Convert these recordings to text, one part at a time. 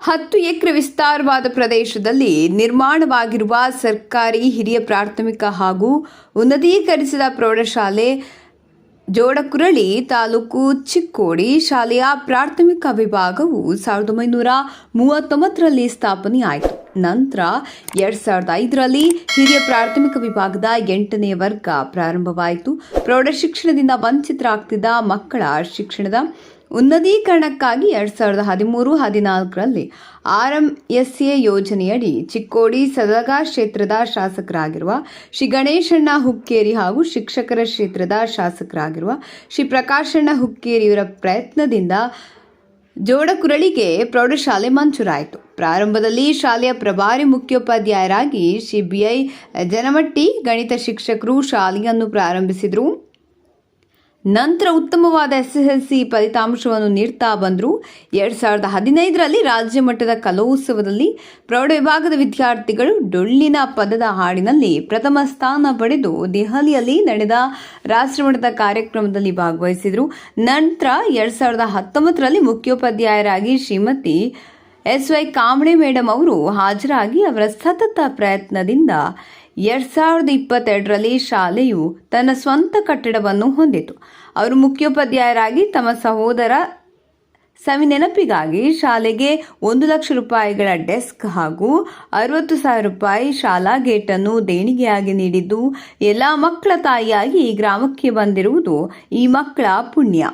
10 ಎಕರೆ ವಿಸ್ತಾರವಾದ ಪ್ರದೇಶದಲ್ಲಿ ನಿರ್ಮಾಣವಾಗಿರುವ ಸರ್ಕಾರಿ ಹಿರಿಯ ಪ್ರಾಥಮಿಕ ಹಾಗೂ ಉನ್ನತೀಕರಿಸಿದ ಪ್ರೌಢಶಾಲೆ ಜೋಡಕುರಳಿ ತಾಲೂಕು ಚಿಕ್ಕೋಡಿ ಶಾಲೆಯ ಪ್ರಾಥಮಿಕ ವಿಭಾಗವು 1939ರಲ್ಲಿ ಸ್ಥಾಪನೆಯಾಯಿತು. ನಂತರ 2005ರಲ್ಲಿ ಹಿರಿಯ ಪ್ರಾಥಮಿಕ ವಿಭಾಗದ 8ನೇ ವರ್ಗ ಪ್ರಾರಂಭವಾಯಿತು. ಪ್ರೌಢ ಶಿಕ್ಷಣದಿಂದ ವಂಚಿತರಾಗ್ತಿದ್ದ ಮಕ್ಕಳ ಶಿಕ್ಷಣದ ಉನ್ನತೀಕರಣಕ್ಕಾಗಿ 2013-14ರಲ್ಲಿ RMSA ಯೋಜನೆಯಡಿ ಚಿಕ್ಕೋಡಿ ಸದಗ ಕ್ಷೇತ್ರದ ಶಾಸಕರಾಗಿರುವ ಶ್ರೀ ಗಣೇಶಣ್ಣ ಹುಕ್ಕೇರಿ ಹಾಗೂ ಶಿಕ್ಷಕರ ಕ್ಷೇತ್ರದ ಶಾಸಕರಾಗಿರುವ ಶ್ರೀ ಪ್ರಕಾಶಣ್ಣ ಹುಕ್ಕೇರಿ ಇವರ ಪ್ರಯತ್ನದಿಂದ ಜೋಡಕುರಳಿಗೆ ಪ್ರೌಢಶಾಲೆ ಮಂಜೂರಾಯಿತು. ಪ್ರಾರಂಭದಲ್ಲಿ ಶಾಲೆಯ ಪ್ರಭಾರಿ ಮುಖ್ಯೋಪಾಧ್ಯಾಯರಾಗಿ ಶ್ರೀ BI ಜನಮಟ್ಟಿ ಗಣಿತ ಶಿಕ್ಷಕರು ಶಾಲೆಯನ್ನು ಪ್ರಾರಂಭಿಸಿದರು. ನಂತರ ಉತ್ತಮವಾದ SSLC ಫಲಿತಾಂಶವನ್ನು ನೀಡ್ತಾ ಬಂದರು. 2015ರಲ್ಲಿ ರಾಜ್ಯ ಮಟ್ಟದ ಕಲೋತ್ಸವದಲ್ಲಿ ಪ್ರೌಢ ವಿಭಾಗದ ವಿದ್ಯಾರ್ಥಿಗಳು ಡೊಳ್ಳಿನ ಪದದ ಹಾಡಿನಲ್ಲಿ ಪ್ರಥಮ ಸ್ಥಾನ ಪಡೆದು ದೆಹಲಿಯಲ್ಲಿ ನಡೆದ ರಾಷ್ಟ್ರಮಟ್ಟದ ಕಾರ್ಯಕ್ರಮದಲ್ಲಿ ಭಾಗವಹಿಸಿದರು. ನಂತರ 2019ರಲ್ಲಿ ಮುಖ್ಯೋಪಾಧ್ಯಾಯರಾಗಿ ಶ್ರೀಮತಿ SY ಕಾಂಬಳೆ ಮೇಡಮ್ ಅವರು ಹಾಜರಾಗಿ ಅವರ ಸತತ ಪ್ರಯತ್ನದಿಂದ 2022ರಲ್ಲಿ ಶಾಲೆಯು ತನ್ನ ಸ್ವಂತ ಕಟ್ಟಡವನ್ನು ಹೊಂದಿತು. ಅವರು ಮುಖ್ಯೋಪಾಧ್ಯಾಯರಾಗಿ ತಮ್ಮ ಸಹೋದರ ಸವಿನೆನಪಿಗಾಗಿ ಶಾಲೆಗೆ 1 ಲಕ್ಷ ರೂಪಾಯಿಗಳ ಡೆಸ್ಕ್ ಹಾಗೂ 60,000 ರೂಪಾಯಿ ಶಾಲಾ ಗೇಟನ್ನು ದೇಣಿಗೆಯಾಗಿ ನೀಡಿದ್ದು, ಎಲ್ಲ ಮಕ್ಕಳ ತಾಯಿಯಾಗಿ ಈ ಗ್ರಾಮಕ್ಕೆ ಬಂದಿರುವುದು ಈ ಮಕ್ಕಳ ಪುಣ್ಯ.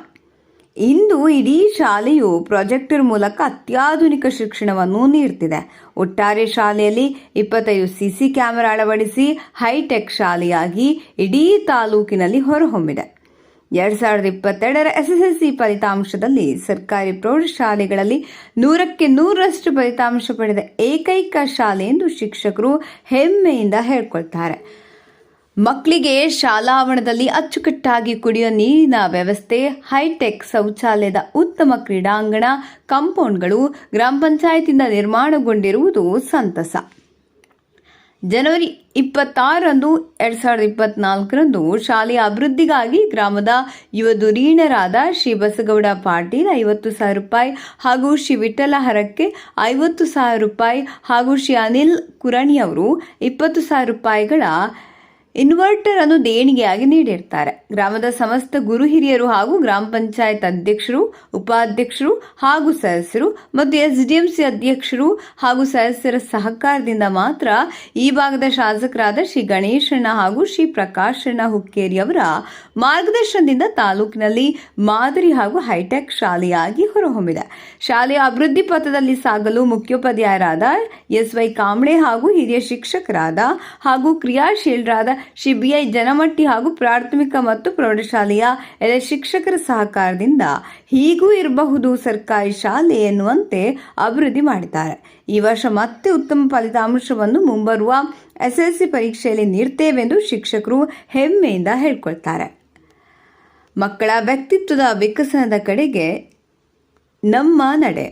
ಇಂದು ಇಡೀ ಶಾಲೆಯು ಪ್ರಾಜೆಕ್ಟರ್ ಮೂಲಕ ಅತ್ಯಾಧುನಿಕ ಶಿಕ್ಷಣವನ್ನು ನೀಡುತ್ತಿದೆ. ಒಟ್ಟಾರೆ ಶಾಲೆಯಲ್ಲಿ 25 CC ಕ್ಯಾಮೆರಾ ಅಳವಡಿಸಿ ಹೈಟೆಕ್ ಶಾಲೆಯಾಗಿ ಇಡೀ ತಾಲೂಕಿನಲ್ಲಿ ಹೊರಹೊಮ್ಮಿದೆ. 2022ರ SSLC ಫಲಿತಾಂಶದಲ್ಲಿ ಸರ್ಕಾರಿ ಪ್ರೌಢಶಾಲೆಗಳಲ್ಲಿ 100ಕ್ಕೆ 100ರಷ್ಟು ಫಲಿತಾಂಶ ಪಡೆದ ಏಕೈಕ ಶಾಲೆ ಎಂದು ಶಿಕ್ಷಕರು ಹೆಮ್ಮೆಯಿಂದ ಹೇಳಿಕೊಳ್ತಾರೆ. ಮಕ್ಕಳಿಗೆ ಶಾಲಾ ಆವರಣದಲ್ಲಿ ಅಚ್ಚುಕಟ್ಟಾಗಿ ಕುಡಿಯುವ ನೀರಿನ ವ್ಯವಸ್ಥೆ, ಹೈಟೆಕ್ ಶೌಚಾಲಯದ ಉತ್ತಮ ಕ್ರೀಡಾಂಗಣ, ಕಾಂಪೌಂಡ್ಗಳು ಗ್ರಾಮ ಪಂಚಾಯತಿಯಿಂದ ನಿರ್ಮಾಣಗೊಂಡಿರುವುದು ಸಂತಸ. ಜನವರಿ 26ರಂದು 2024ರಂದು ಶಾಲೆಯ ಅಭಿವೃದ್ಧಿಗಾಗಿ ಗ್ರಾಮದ ಯುವ ಧುರೀಣರಾದ ಶ್ರೀ ಬಸಗೌಡ ಪಾಟೀಲ್ 50,000 ರೂಪಾಯಿ ಹಾಗೂ ಶ್ರೀ ವಿಠಲ ಹರಕ್ಕೆ 50,000 ರೂಪಾಯಿ ಹಾಗೂ ಶ್ರೀ ಅನಿಲ್ ಕುರಣಿಯವರು 20,000 ರೂಪಾಯಿಗಳ ಇನ್ವರ್ಟರ್ ಅನ್ನು ದೇಣಿಗೆಯಾಗಿ ನೀಡಿರ್ತಾರೆ. ಗ್ರಾಮದ ಸಮಸ್ತ ಗುರು ಹಿರಿಯರು ಹಾಗೂ ಗ್ರಾಮ ಪಂಚಾಯತ್ ಅಧ್ಯಕ್ಷರು, ಉಪಾಧ್ಯಕ್ಷರು ಹಾಗೂ ಸದಸ್ಯರು ಮತ್ತು SDMC ಅಧ್ಯಕ್ಷರು ಹಾಗೂ ಸದಸ್ಯರ ಸಹಕಾರದಿಂದ ಮಾತ್ರ ಈ ಭಾಗದ ಶಾಸಕರಾದ ಶ್ರೀ ಗಣೇಶಣ್ಣ ಹಾಗೂ ಶ್ರೀ ಪ್ರಕಾಶಣ್ಣ ಹುಕ್ಕೇರಿ ಅವರ ಮಾರ್ಗದರ್ಶನದಿಂದ ತಾಲೂಕಿನಲ್ಲಿ ಮಾದರಿ ಹಾಗೂ ಹೈಟೆಕ್ ಶಾಲೆಯಾಗಿ ಹೊರಹೊಮ್ಮಿದೆ. ಶಾಲೆಯ ಅಭಿವೃದ್ಧಿ ಪಥದಲ್ಲಿ ಸಾಗಲು ಮುಖ್ಯೋಪಾಧ್ಯಾಯರಾದ SY ಕಾಂಬಳೆ ಹಾಗೂ ಹಿರಿಯ ಶಿಕ್ಷಕರಾದ ಹಾಗೂ ಕ್ರಿಯಾಶೀಲರಾದ ಶ್ರೀ BI ಜನಮಟ್ಟಿ ಹಾಗೂ ಪ್ರಾಥಮಿಕ ಮತ್ತು ಪ್ರೌಢಶಾಲೆಯ ಎಲ್ಲ ಶಿಕ್ಷಕರ ಸಹಕಾರದಿಂದ ಹೀಗೂ ಇರಬಹುದು ಸರ್ಕಾರಿ ಶಾಲೆ ಎನ್ನುವಂತೆ ಅಭಿವೃದ್ಧಿ ಮಾಡಿದ್ದಾರೆ. ಈ ವರ್ಷ ಮತ್ತೆ ಉತ್ತಮ ಫಲಿತಾಂಶವನ್ನು ಮುಂಬರುವ SSLC ಪರೀಕ್ಷೆಯಲ್ಲಿ ನೀಡ್ತೇವೆಂದು ಶಿಕ್ಷಕರು ಹೆಮ್ಮೆಯಿಂದ ಹೇಳಿಕೊಳ್ತಾರೆ. ಮಕ್ಕಳ ವ್ಯಕ್ತಿತ್ವದ ವಿಕಸನದ ಕಡೆಗೆ ನಮ್ಮ ನಡೆ.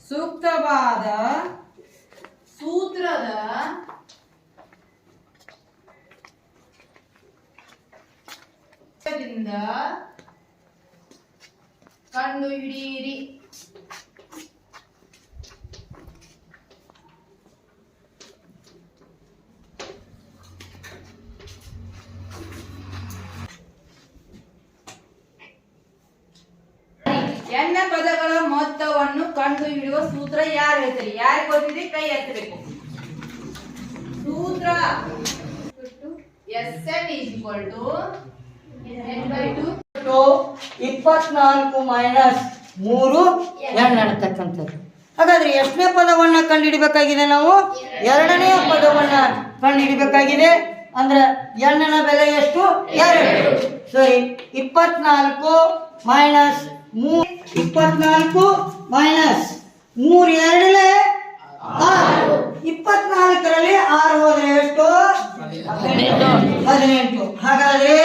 ಸೂಕ್ತವಾದ ಸೂತ್ರದ ಸಹಾಯದಿಂದ ಕಂಡು ಹಿಡಿಯಿರಿ. ಎನ್ನ ಪದಗಳ ಮೊತ್ತವನ್ನು ಕಂಡು ಹಿಡಿಯುವ ಸೂತ್ರ ಯಾರು ಹೇಳ್ತಾರೆ? ಯಾರಿಗೆ ಗೊತ್ತಿದೆ ಕೈ ಎತ್ತಬೇಕು. ಸೂತ್ರ Sn is equal to n/2 24 minus 3 n ಅನ್ನತಕ್ಕಂಥದ್ದು. ಹಾಗಾದ್ರೆ ಎಷ್ಟನೇ ಪದವನ್ನ ಕಂಡುಹಿಡಿಬೇಕಾಗಿದೆ? ನಾವು ಎರಡನೆಯ ಪದವನ್ನ ಕಂಡುಹಿಡಿಬೇಕಾಗಿದೆ. ಅಂದ್ರೆ n ನ ಬೆಲೆ ಎಷ್ಟು? 2. ಸರಿ, 24 ಮೈನಸ್ 3, 24 ಮೈನಸ್ 3 ಎರಡನೇ 6. 24ರಲ್ಲಿ 6 ಹೋದ್ರೆ ಎಷ್ಟು? 18. ಹಾಗಾದ್ರೆ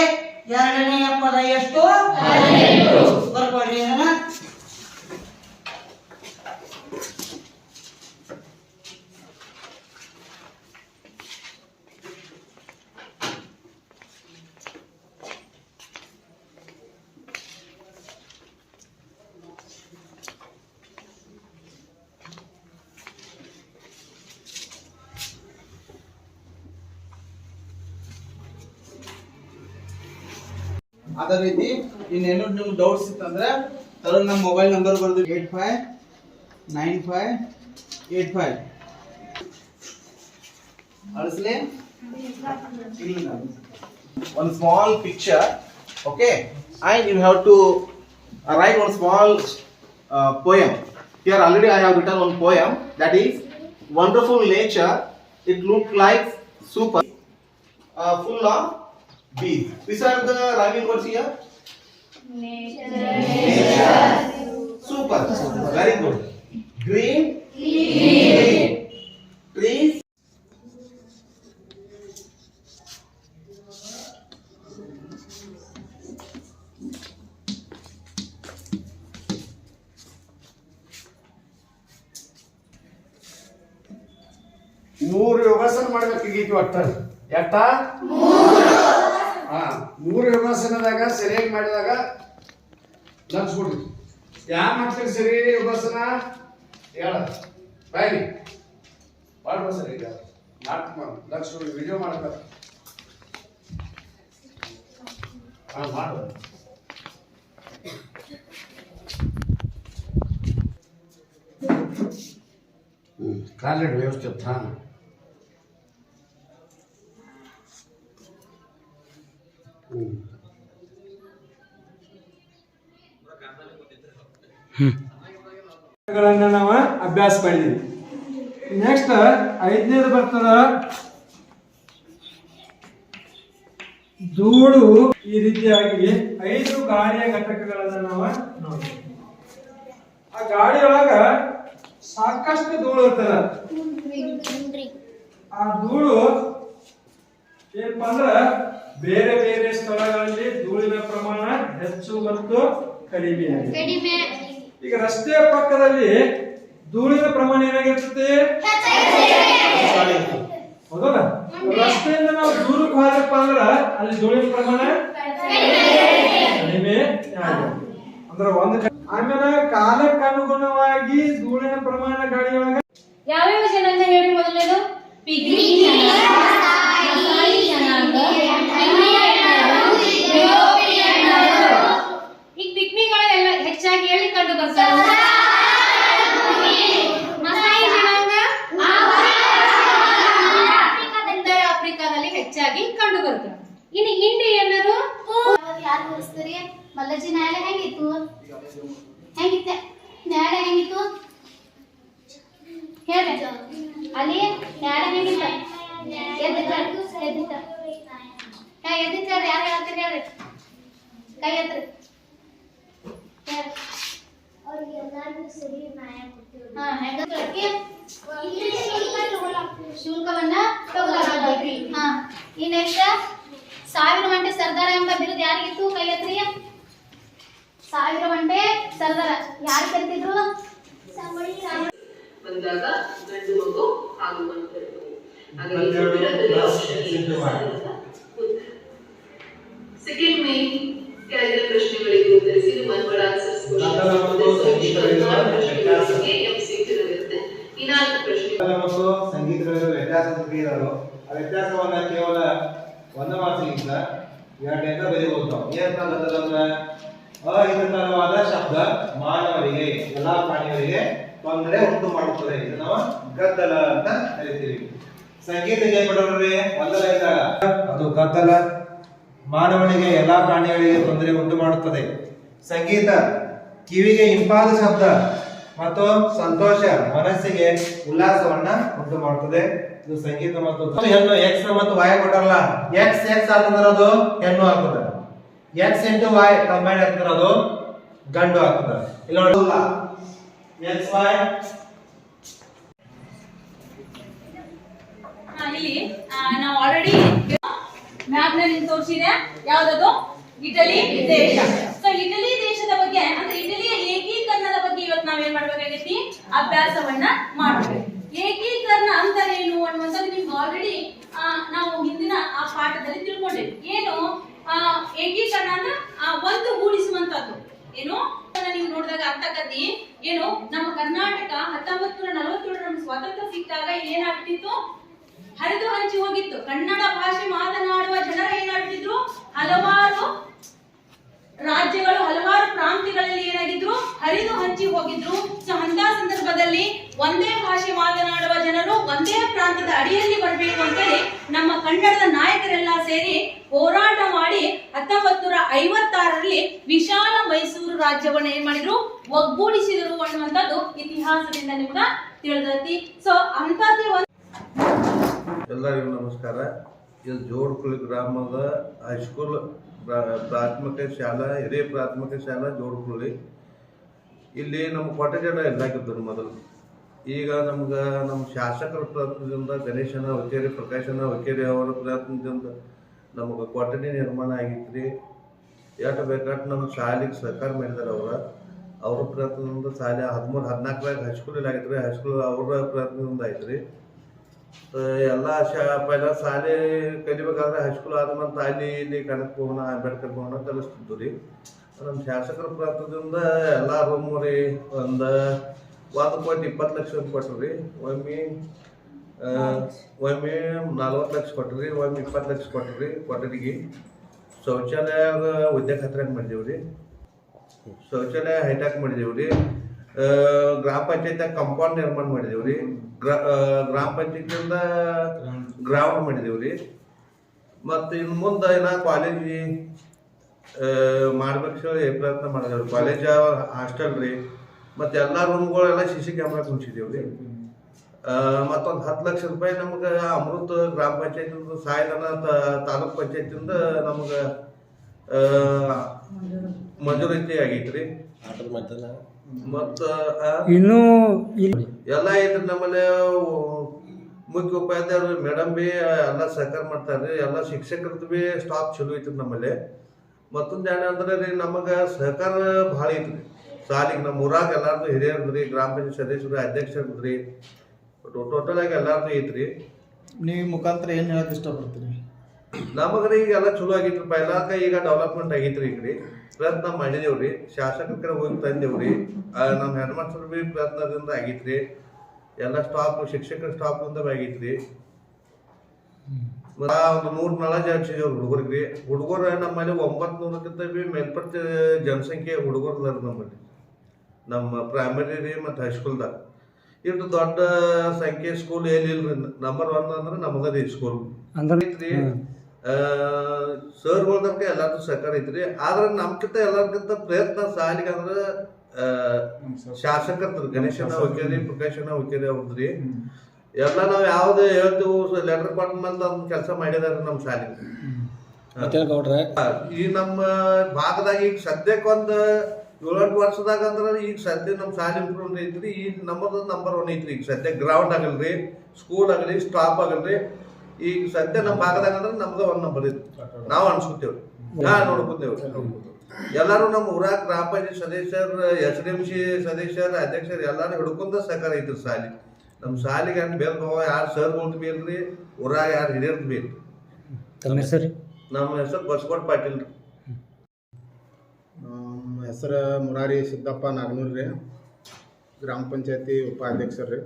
ಎರಡನೆಯ ಪದ ಎಷ್ಟು? 18. ಬರ್ಕೊಡ್ರಿ ಅದನ್ನ. ಅದೇ ರೀತಿ ಇನ್ನೇನು ನಿಮ್ಗೆ ಡೌಟ್ಸ್ ಇತ್ತಂದ್ರೆ ತರುಣ್ ನಮ್ಮ ಮೊಬೈಲ್ ನಂಬರ್ ಬರೆದು 859585 ಅಳಿಸ್ಲಿ. One small picture, okay, and you have to write one small poem. Here already I have written one poem, that is wonderful nature. It looked like super, full of bees. These are the rhyming words here. Nature. Super. Very good. Green. Trees. ಮೂರು ಯೋಗಾಸನ ಮಾಡ್ಬೇಕಾಗಿತ್ತು ಒಟ್ಟ ಎಟ್ಟ ಮೂರು ಯೋಗಾಸನದಾಗ ಸರಿಯಾಗಿ ಮಾಡಿದಾಗ ಲಕ್ಷ ಕೊಡ್ರಿ. ಯಾರು ಮಾಡ್ತೀರಿ ಸರಿ ಯೋಗಾಸನ ಹೇಳ ಬಾಯಿ ಮಾಡ್ಬ ಸರಿ ನಾಟಕ ಮಾಡ ಲಕ್ಷ ಕೊಡ್ರಿ. ವಿಡಿಯೋ ಮಾಡ್ಬೇಕು ಮಾಡ ಕಾಲೇಡ್ ವ್ಯವಸ್ಥೆ ತಾನ ನಾವು ಅಭ್ಯಾಸ ಮಾಡಿದ್ವಿ. ನೆಕ್ಸ್ಟ್ 5ನೇದು ಬರ್ತದ ಧೂಳು. ಈ ರೀತಿಯಾಗಿ 5 ಗಾಳಿಯ ಘಟಕಗಳನ್ನ ನಾವು ನೋಡ್ತೀವಿ. ಆ ಗಾಳಿಯೊಳಗ ಸಾಕಷ್ಟು ಧೂಳು ಇರ್ತದ. ಆ ಧೂಳು ಏನಪ್ಪಾ ಅಂದ್ರ ಬೇರೆ ಬೇರೆ ಸ್ಥಳಗಳಲ್ಲಿ ಧೂಳಿನ ಪ್ರಮಾಣ ಹೆಚ್ಚು ಮತ್ತು ಕಡಿಮೆ. ಈಗ ರಸ್ತೆಯ ಪಕ್ಕದಲ್ಲಿ ಧೂಳಿನ ಪ್ರಮಾಣ ಏನಾಗಿರ್ತದೆ? ಹೌದಲ್ಲ? ರಸ್ತೆಯಿಂದ ನಾವು ದೂರಕ್ಕೆ ಹೋದ್ರಪ್ಪ ಅಂದ್ರ ಅಲ್ಲಿ ಧೂಳಿನ ಪ್ರಮಾಣ ಕಡಿಮೆ ಅಂದ್ರ ಒಂದು. ಆಮೇಲೆ ಕಾಲಕ್ಕೆ ಅನುಗುಣವಾಗಿ ಧೂಳಿನ ಪ್ರಮಾಣ ಗಾಡಿಯೊಳಗ ಯಾವ್ಯಾವ ಜನಾಂಗ ಹೇಳಿ? ಮೊದಲನೇದು ಪಿಗ್ಮಿ ಜನಾಂಗ, ಈಗ ಪಿಗ್ಮಿಗಳೆಲ್ಲ ಹೆಚ್ಚಾಗಿ ಎಲ್ಲಿ ಕಂಡು ಬರ್ತಾರೆ? ಮಸಾಯಿ ಜನಾಂಗ ಉತ್ತರ ಆಫ್ರಿಕಾದಲ್ಲಿ ಹೆಚ್ಚಾಗಿ ಕಂಡು ಬರ್ತಾರೆ. ಇನ್ನು ಇಂಡಿಯನ್ನರು ಯಾರು ಹೋಲಿಸ್ತೀರಿ? ಮಲ್ಲಜ್ಜಿ ನ್ಯಾಯಾಲಯ ಹೆಂಗಿತ್ತು? ನ್ಯಾಯಾಲಯ ಹೆಂಗಿತ್ತು ಹೇಳ್ರಿ. ಅಲ್ಲಿ ನ್ಯಾಯಾಲಯ ಹೆಂಗಿತ್ತ? ಎದ್ದಿತ್ತ ಯಾರು ಹೇಳ್ತೀರಿ ಹೇಳ್ರಿ? ಕೈ ಎತ್ರಿ. ಶುಲ್ಕವನ್ನ ತಗೊಳ್ಳಲಾಗ್ತೈತಿ. ಈ ನೆಕ್ಸ್ಟ್ 1000 ಗಂಟೆ ಸರ್ದಾರ ಎಂಬ ಬಿರುದು ಯಾರಿಗಿತ್ತು? ಕೈ ಎತ್ರಿ. 1000 ಗಂಟೆ ಸರ್ದಾರ ಯಾರು ಕರಿತಿದ್ರು? ಬಂದಾಗ ಗಂಡು ಮಗು ಆಗುವಂಥದ್ದು. Second main ಸಂಗೀತಗಳಲ್ಲಿ ವ್ಯತ್ಯಾಸ ಇರೋದು ಆ ವ್ಯತ್ಯಾಸವನ್ನ ಕೇವಲ ಒಂದು ಮಾರ್ಕ್ಸ್ಗಿಂತ 2 ಬರೀಬಹುದು ನಾವು. ಏನಂತಂದ್ರೆ ಅಹಿತಕರವಾದ ಶಬ್ದ ಮಾನವರಿಗೆ ಎಲ್ಲಾ ಪ್ರಾಣಿಗಳಿಗೆ ತೊಂದರೆ ಉಂಟು ಮಾಡುತ್ತದೆ. ಇದು ನಾವು ಗದ್ದಲ ಅಂತ ಕರಿತೀವಿ. ಸಂಗೀತ ಏನ್ ಮಾಡೋದ್ರಿ ಒಂದಲ್ಲ ಇದ್ದಾಗ ಅದು ಗದ್ದಲ ಮಾನವನಿಗೆ ಎಲ್ಲಾ ಪ್ರಾಣಿಗಳಿಗೆ ತೊಂದರೆ ಉಂಟು ಮಾಡುತ್ತದೆ. ಸಂಗೀತ ಕಿವಿಗೆ ಇಂಪಾದ ಶಬ್ದ ಮತ್ತು ಸಂತೋಷ ಮನಸ್ಸಿಗೆ ಉಲ್ಲಾಸವನ್ನ ಉಂಟು ಮಾಡುತ್ತದೆ. ಇದು ಸಂಗೀತ ಮತ್ತು ಹೆಣ್ಣು ಎಕ್ಸ್ ಮತ್ತು ವಾಯ್ ಕೊಟ್ಟರಲ್ಲ, ಎಕ್ಸ್ ಎಕ್ಸ್ ಆಗ್ತದ್ರೆ ಅದು ಹೆಣ್ಣು ಆಗ್ತದೆ, ಎಕ್ಸ್ ಇಂಟು ವಾಯ್ ಕಂಬೈನ್ ಆಗ್ತದ್ರೆ ಅದು ಗಂಡು ಆಗ್ತದೆ. ಇಲ್ಲ ನೋಡಲ್ಲ ಎಕ್ಸ್ ವಾಯ್ ಇಲ್ಲಿ ನಾವು ಆಲ್ರೆಡಿ ಮ್ಯಾಪ್ ನಲ್ಲಿ ತೋರಿಸಿದೆ. ಯಾವ್ದದು? ಇಟಲಿ ದೇಶ. ಸೊ ಇಟಲಿ ದೇಶದ ಬಗ್ಗೆ ಅಂದ್ರೆ ಇಟಲಿಯ ಏಕೀಕರಣದ ಬಗ್ಗೆ ಇವತ್ತು ನಾವೇನ್ ಮಾಡ್ಬೇಕಾಗೈತಿ, ಅಭ್ಯಾಸವನ್ನ ಮಾಡ್ಬೇಕು. ಏಕೀಕರಣ ಅಂತ ಏನು ಅನ್ನುವಂಥದ್ದು ನಿಮ್ಗೆ ಆಲ್ರೆಡಿ ನಾವು ಹಿಂದಿನ ಆ ಪಾಠದಲ್ಲಿ ತಿಳ್ಕೊಂಡಿದ್ವಿ. ಏನು ಏಕೀಕರಣ ಅಂದ್ರೆ ಒಂದು ಗೂಡಿಸುವಂತದ್ದು. ಏನು ನೀವು ನೋಡಿದಾಗ ಅರ್ಥಕತಿ ಏನು, ನಮ್ಮ ಕರ್ನಾಟಕ 1947 ನಮ್ಗೆ ಸ್ವಾತಂತ್ರ್ಯ ಸಿಕ್ಕಾಗ ಏನಾಗ್ತಿತ್ತು, ಹರಿದು ಹಂಚಿ ಹೋಗಿತ್ತು. ಕನ್ನಡ ಭಾಷೆ ಮಾತನಾಡುವ ಜನರು ಏನಾಗ್ತಿದ್ರು, ಹಲವಾರು ರಾಜ್ಯಗಳು ಹಲವಾರು ಪ್ರಾಂತ್ಯಗಳಲ್ಲಿ ಏನಾಗಿದ್ರು, ಹರಿದು ಹಂಚಿ ಹೋಗಿದ್ರು. ಸೊ ಅಂತ ಸಂದರ್ಭದಲ್ಲಿ ಒಂದೇ ಭಾಷೆ ಮಾತನಾಡುವ ಜನರು ಒಂದೇ ಪ್ರಾಂತದ ಅಡಿಯಲ್ಲಿ ಬರಬೇಕು ಅಂತೇಳಿ ನಮ್ಮ ಕನ್ನಡದ ನಾಯಕರೆಲ್ಲ ಸೇರಿ ಹೋರಾಟ ಮಾಡಿ 1956ರಲ್ಲಿ ವಿಶಾಲ ಮೈಸೂರು ರಾಜ್ಯವನ್ನ ಏನ್ ಮಾಡಿದ್ರು, ಒಗ್ಗೂಡಿಸಿದರು ಅನ್ನುವಂಥದ್ದು ಇತಿಹಾಸದಿಂದ ನಿಮ್ಗೆ ತಿಳಿದೈತಿ. ಸೊ ಅಂತದ್ದೇ ಎಲ್ಲರಿಗೂ ನಮಸ್ಕಾರ. ಇದು ಜೋಡ್ಕುಳಿ ಗ್ರಾಮದ ಹೈಸ್ಕೂಲ್ ಪ್ರಾಥಮಿಕ ಶಾಲಾ, ಹಿರಿಯ ಪ್ರಾಥಮಿಕ ಶಾಲಾ ಜೋಡ್ಕುಳಿ. ಇಲ್ಲಿ ನಮ್ಮ ಕೊಠಡಿಯನ್ನ ಇಲ್ಲಾಗಿದ್ದರು ಮೊದಲು. ಈಗ ನಮ್ಗೆ ನಮ್ಮ ಶಾಸಕರ ಪ್ರಯತ್ನದಿಂದ ಗಣೇಶನ ಹುಕ್ಕೇರಿ, ಪ್ರಕಾಶನ ಹುಕ್ಕೇರಿ ಅವರ ಪ್ರಯತ್ನದಿಂದ ನಮಗೆ ಕೊಠಡಿ ನಿರ್ಮಾಣ ಆಗಿತ್ತು ರೀ. ಎಷ್ಟು ಬೇಕಾದ್ರೆ ನಮ್ಮ ಶಾಲೆಗೆ ಸಹಕಾರ ಮಾಡಿದ್ದಾರೆ ಅವ್ರ ಪ್ರಯತ್ನದಿಂದ ಶಾಲೆ 13-14 ಹೈಸ್ಕೂಲಲ್ಲಿ ಆಗಿತ್ತು ರೀ. ಹೈಸ್ಕೂಲ್ ಅವರ ಪ್ರಯತ್ನದಿಂದ ಆಯ್ತು ರೀ. ಎಲ್ಲ ಪೈಲ ಶಾಲೆ ಕಲಿಬೇಕಾದ್ರೆ ಹೈಸ್ಕೂಲ್ ಆದ್ಮೇಲೆ ತಾಲಿ ಇಲ್ಲಿ ಕನಕ ಭವನ, ಅಂಬೇಡ್ಕರ್ ಭವನ ಕಲಿಸ್ತಿದ್ದು ರೀ. ನಮ್ಮ ಶಾಸಕರ ಪ್ರಯತ್ನದಿಂದ ಎಲ್ಲ ರೂಮು ರೀ ಒಂದು 1,20 ಲಕ್ಷ ಕೊಟ್ಟರು ರೀ. ಒಮ್ಮೆ 40 ಲಕ್ಷ ಕೊಟ್ಟರು ರೀ, ಒಮ್ಮೆ 20 ಲಕ್ಷ ಕೊಟ್ಟರು ರೀ ಕೊಠಡಿಗೆ. ಶೌಚಾಲಯ ಉದ್ಯೋಗ ಹತ್ರ ಮಾಡಿದೀವಿ ರೀ. ಶೌಚಾಲಯ ಹೈಟಾಕ್ ಮಾಡಿದೀವಿ ರೀ. ಗ್ರಾಮ ಪಂಚಾಯತ್ಯಾಗ ಕಂಪೌಂಡ್ ನಿರ್ಮಾಣ ಮಾಡಿದೀವಿ ರೀ. ಗ್ರಾಮ ಪಂಚಾಯತಿಯಿಂದ ಗ್ರೌಂಡ್ ಮಾಡಿದೀವಿ ರೀ. ಮತ್ತು ಇನ್ನು ಮುಂದೆ ನಾ ಕಾಲೇಜಿ ಮಾಡ್ಬೇಕು ಪ್ರಯತ್ನ ಮಾಡಿದೆವು. ಕಾಲೇಜ್ ಹಾಸ್ಟೆಲ್ ರೀ, ಮತ್ತು ಎಲ್ಲ ರೂಮ್ಗಳೆಲ್ಲ CC ಕ್ಯಾಮ್ರಾ ಕುಣಿಸಿದೀವಿ ರೀ. ಮತ್ತೊಂದು 10 ಲಕ್ಷ ರೂಪಾಯಿ ನಮ್ಗೆ ಅಮೃತ ಗ್ರಾಮ ಪಂಚಾಯತಿಂದ ಸಾಯಧನ ತಾಲೂಕ್ ಪಂಚಾಯತಿಂದ ನಮ್ಗೆ ಮಂಜೂರಾತಿ ಆಗೈತಿ ರೀ. ಮತ್ತು ಇನ್ನೂ ಎಲ್ಲ ಐತ್ರಿ. ನಮ್ಮಲ್ಲಿ ಮುಖ್ಯ ಉಪಾಧ್ಯಾಯರು ಮೇಡಮ್ ಬಿ ಎಲ್ಲ ಸಹಕಾರ ಮಾಡ್ತಾರೆ. ಎಲ್ಲ ಶಿಕ್ಷಕರದ್ದು ಬಿ ಸ್ಟಾಫ್ ಚಲೋ ಐತ್ರಿ ನಮ್ಮಲ್ಲಿ. ಮತ್ತೊಂದು ಏನಂದ್ರೆ ರೀ, ನಮಗೆ ಸಹಕಾರ ಭಾಳ ಐತ್ರಿ ಶಾಲೆಗೆ. ನಮ್ಮ ಊರಾಗ ಎಲ್ಲಾರ್ದು ಹಿರಿಯರ್ದು ರೀ, ಗ್ರಾಮ ಪಂಚಾಯತ್ ಸದಸ್ಯರು, ಅಧ್ಯಕ್ಷರದ್ದು ರೀ, ಟೋಟಲ್ ಆಗಿ ಎಲ್ಲಾರ್ದು ಐತ್ರಿ. ನೀವು ಮುಖಾಂತರ ಏನು ಹೇಳಕ್ ಇಷ್ಟಪಡ್ತೀರಿ? ನಮಗ್ರಿ ಈಗ ಎಲ್ಲ ಚಲೋ ಆಗೈತ್ರಿ. ಪೈಲಾಕ ಈಗ ಡೆವಲಪ್ಮೆಂಟ್ ಆಗೈತ್ರಿ. ಈಗ ರೀ ಪ್ರಯತ್ನ ಮಾಡಿದೇವ್ರಿ. ಶಾಸಕರ ಕಡೆ ಹೋಗಿ ತಂದೇವ್ರಿ. ನಮ್ಮ ಹೆಡ್ ಮಾಸ್ಟರ್ ಬಿ ಪ್ರಯತ್ನದಿಂದ ಆಗೈತ್ರಿ. ಎಲ್ಲ ಸ್ಟಾಫ್, ಶಿಕ್ಷಕರ ಸ್ಟಾಫ್ನಿಂದ ಆಗೈತ್ರಿ. ಒಂದು 100 ನಳ ಹಚ್ಚಿದೇವ್ರಿ ಹುಡುಗರಿಗೆ. ಹುಡುಗರು ನಮ್ಮಲ್ಲಿ 900ಕ್ಕಿಂತ ಬಿ ಮೇಲ್ಪಟ್ಟ ಜನಸಂಖ್ಯೆ ಹುಡುಗರು ಅದಾರ ನಮ್ಮಲ್ಲಿ, ನಮ್ಮ ಪ್ರೈಮರಿ ರೀ ಮತ್ತು ಹೈಸ್ಕೂಲ್ದಾಗ. ಇಷ್ಟು ದೊಡ್ಡ ಸಂಖ್ಯೆ ಸ್ಕೂಲ್ ಏನಿಲ್ರಿ. ನಂಬರ್ 1 ಅಂದ್ರೆ ನಮ್ಮದ ರೀ ಸ್ಕೂಲ್ ಐತ್ರಿ. ಸರ್ಗಳದಕ್ಕೆ ಎಲ್ಲಾರ್ದು ಸಹಕಾರ ಐತ್ರಿ. ಆದ್ರೆ ನಮ್ಕಿಂತ ಎಲ್ಲಾರ್ಕಿಂತ ಪ್ರಯತ್ನ ಶಾಲೆಗೆ ಅಂದ್ರೆ ಶಾಸಕರ್ತ ಗಣೇಶನ ಹುಕ್ಕೇರಿ, ಪ್ರಕಾಶನ ಹುಕ್ಕೇರಿ ಅವ್ರದ್ರಿ. ಎಲ್ಲ ನಾವು ಯಾವ್ದು ಹೇಳ್ತೀವಿ ಲೆಟರ್ ಕೊಟ್ಟ ಮೇಲೆ ಅದನ್ನ ಕೆಲಸ ಮಾಡಿದಾರೆ ನಮ್ಮ ಶಾಲೆಗೆ. ಈ ನಮ್ಮ ಭಾಗದಾಗ ಈಗ ಸದ್ಯಕ್ಕೆ ಒಂದು 7-8 ವರ್ಷದಾಗ ಅಂದ್ರೆ ಈಗ ಸದ್ಯ ನಮ್ಮ ಶಾಲೆ ಇಂಪ್ರೂವ್ ಐತ್ರಿ. ಈಗ ನಮ್ಮದು ನಂಬರ್ 1 ಐತ್ರಿ. ಈಗ ಸದ್ಯ ಗ್ರೌಂಡ್ ಆಗಲ್ರಿ, ಸ್ಕೂಲ್ ಆಗಲಿ, ಸ್ಟಾಫ್ ಆಗಲ್ರಿ. ಈಗ ಸದ್ಯ ನಮ್ಮ ಭಾಗದಾಗ ಅಂದ್ರೆ ನಮ್ದು 1 ನಂಬರ್ ಐತಿ. ನಾವು ಅನ್ಸ್ಕೊತೇವ್ರಿ, ನೋಡ್ಕೊತೇವ್ರಿ. ಎಲ್ಲಾರು ನಮ್ಮ ಊರಾಗ ಗ್ರಾಮ ಪಂಚಾಯತ್ ಸದಸ್ಯರು, SDMC ಸದಸ್ಯರು, ಅಧ್ಯಕ್ಷರು ಎಲ್ಲಾರು ಹಿಡ್ಕೊಂಡ ಸಹಕಾರ ಐತ್ರಿ ಶಾಲೆ. ನಮ್ಮ ಶಾಲೆಗೆ ಹಂಗೆ ಬೇರೆ ಭಾವ ಯಾರು ಸರ್ಗಳದ್ದು ಬಿ ಇಲ್ರಿ, ಊರಾಗ ಯಾರು ಹಿರಿಯರ್ದು ಬಿ ಇಲ್ರಿ. ನಮ್ಮ ಹೆಸರು ಬಸಕೋಟ್ ಪಾಟೀಲ್ ರೀ. ನಮ್ಮ ಹೆಸರು ಮುರಾರಿ ಸಿದ್ದಪ್ಪ ನಾಗನೂರ್ ರೀ, ಗ್ರಾಮ ಪಂಚಾಯತಿ ಉಪಾಧ್ಯಕ್ಷರು ರೀ.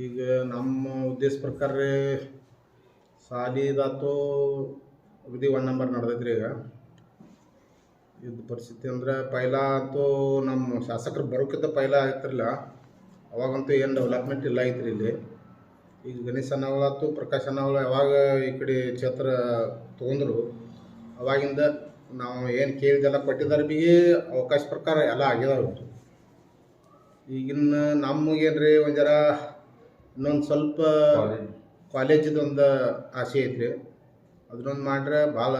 ಈಗ ನಮ್ಮ ಉದ್ದೇಶ ಪ್ರಕಾರ ಸಾಲಿದಾತು ಅಗದಿ 1 ನಂಬರ್ ನಡೆದೈತ್ರಿ. ಈಗ ಇದ್ದ ಪರಿಸ್ಥಿತಿ ಅಂದ್ರೆ ಪೈಲ ಅಂತೂ ನಮ್ಮ ಶಾಸಕರು ಬರೋಕ್ಕಿಂತ ಪೈಲ ಆಯ್ತಿರಲಿಲ್ಲ, ಅವಾಗಂತೂ ಏನು ಡೆವಲಪ್ಮೆಂಟ್ ಇಲ್ಲ ಐತ್ರಿ ಇಲ್ಲಿ. ಈಗ ಗಣೇಶ್ ಅನ್ನವಳತ್ತು ಪ್ರಕಾಶ್ ಅನ್ನವಳ ಯಾವಾಗ ಈ ಕಡೆ ಕ್ಷೇತ್ರ ತೊಗೊಂಡ್ರು ಅವಾಗಿಂದ ನಾವು ಏನು ಕೇಳಿದೆಲ್ಲ ಕೊಟ್ಟಿದ್ದಾರೆ ಬಿ ಅವಕಾಶ ಪ್ರಕಾರ ಎಲ್ಲ ಆಗಿದಾವೆ. ಈಗಿನ ನಮಗೇನು ರೀ ಒಂದು ಜರ ಇನ್ನೊಂದು ಸ್ವಲ್ಪ ಕಾಲೇಜಿದೊಂದು ಆಸೆ ಐತ್ರಿ, ಅದನ್ನೊಂದು ಮಾಡ್ರೆ ಭಾಳ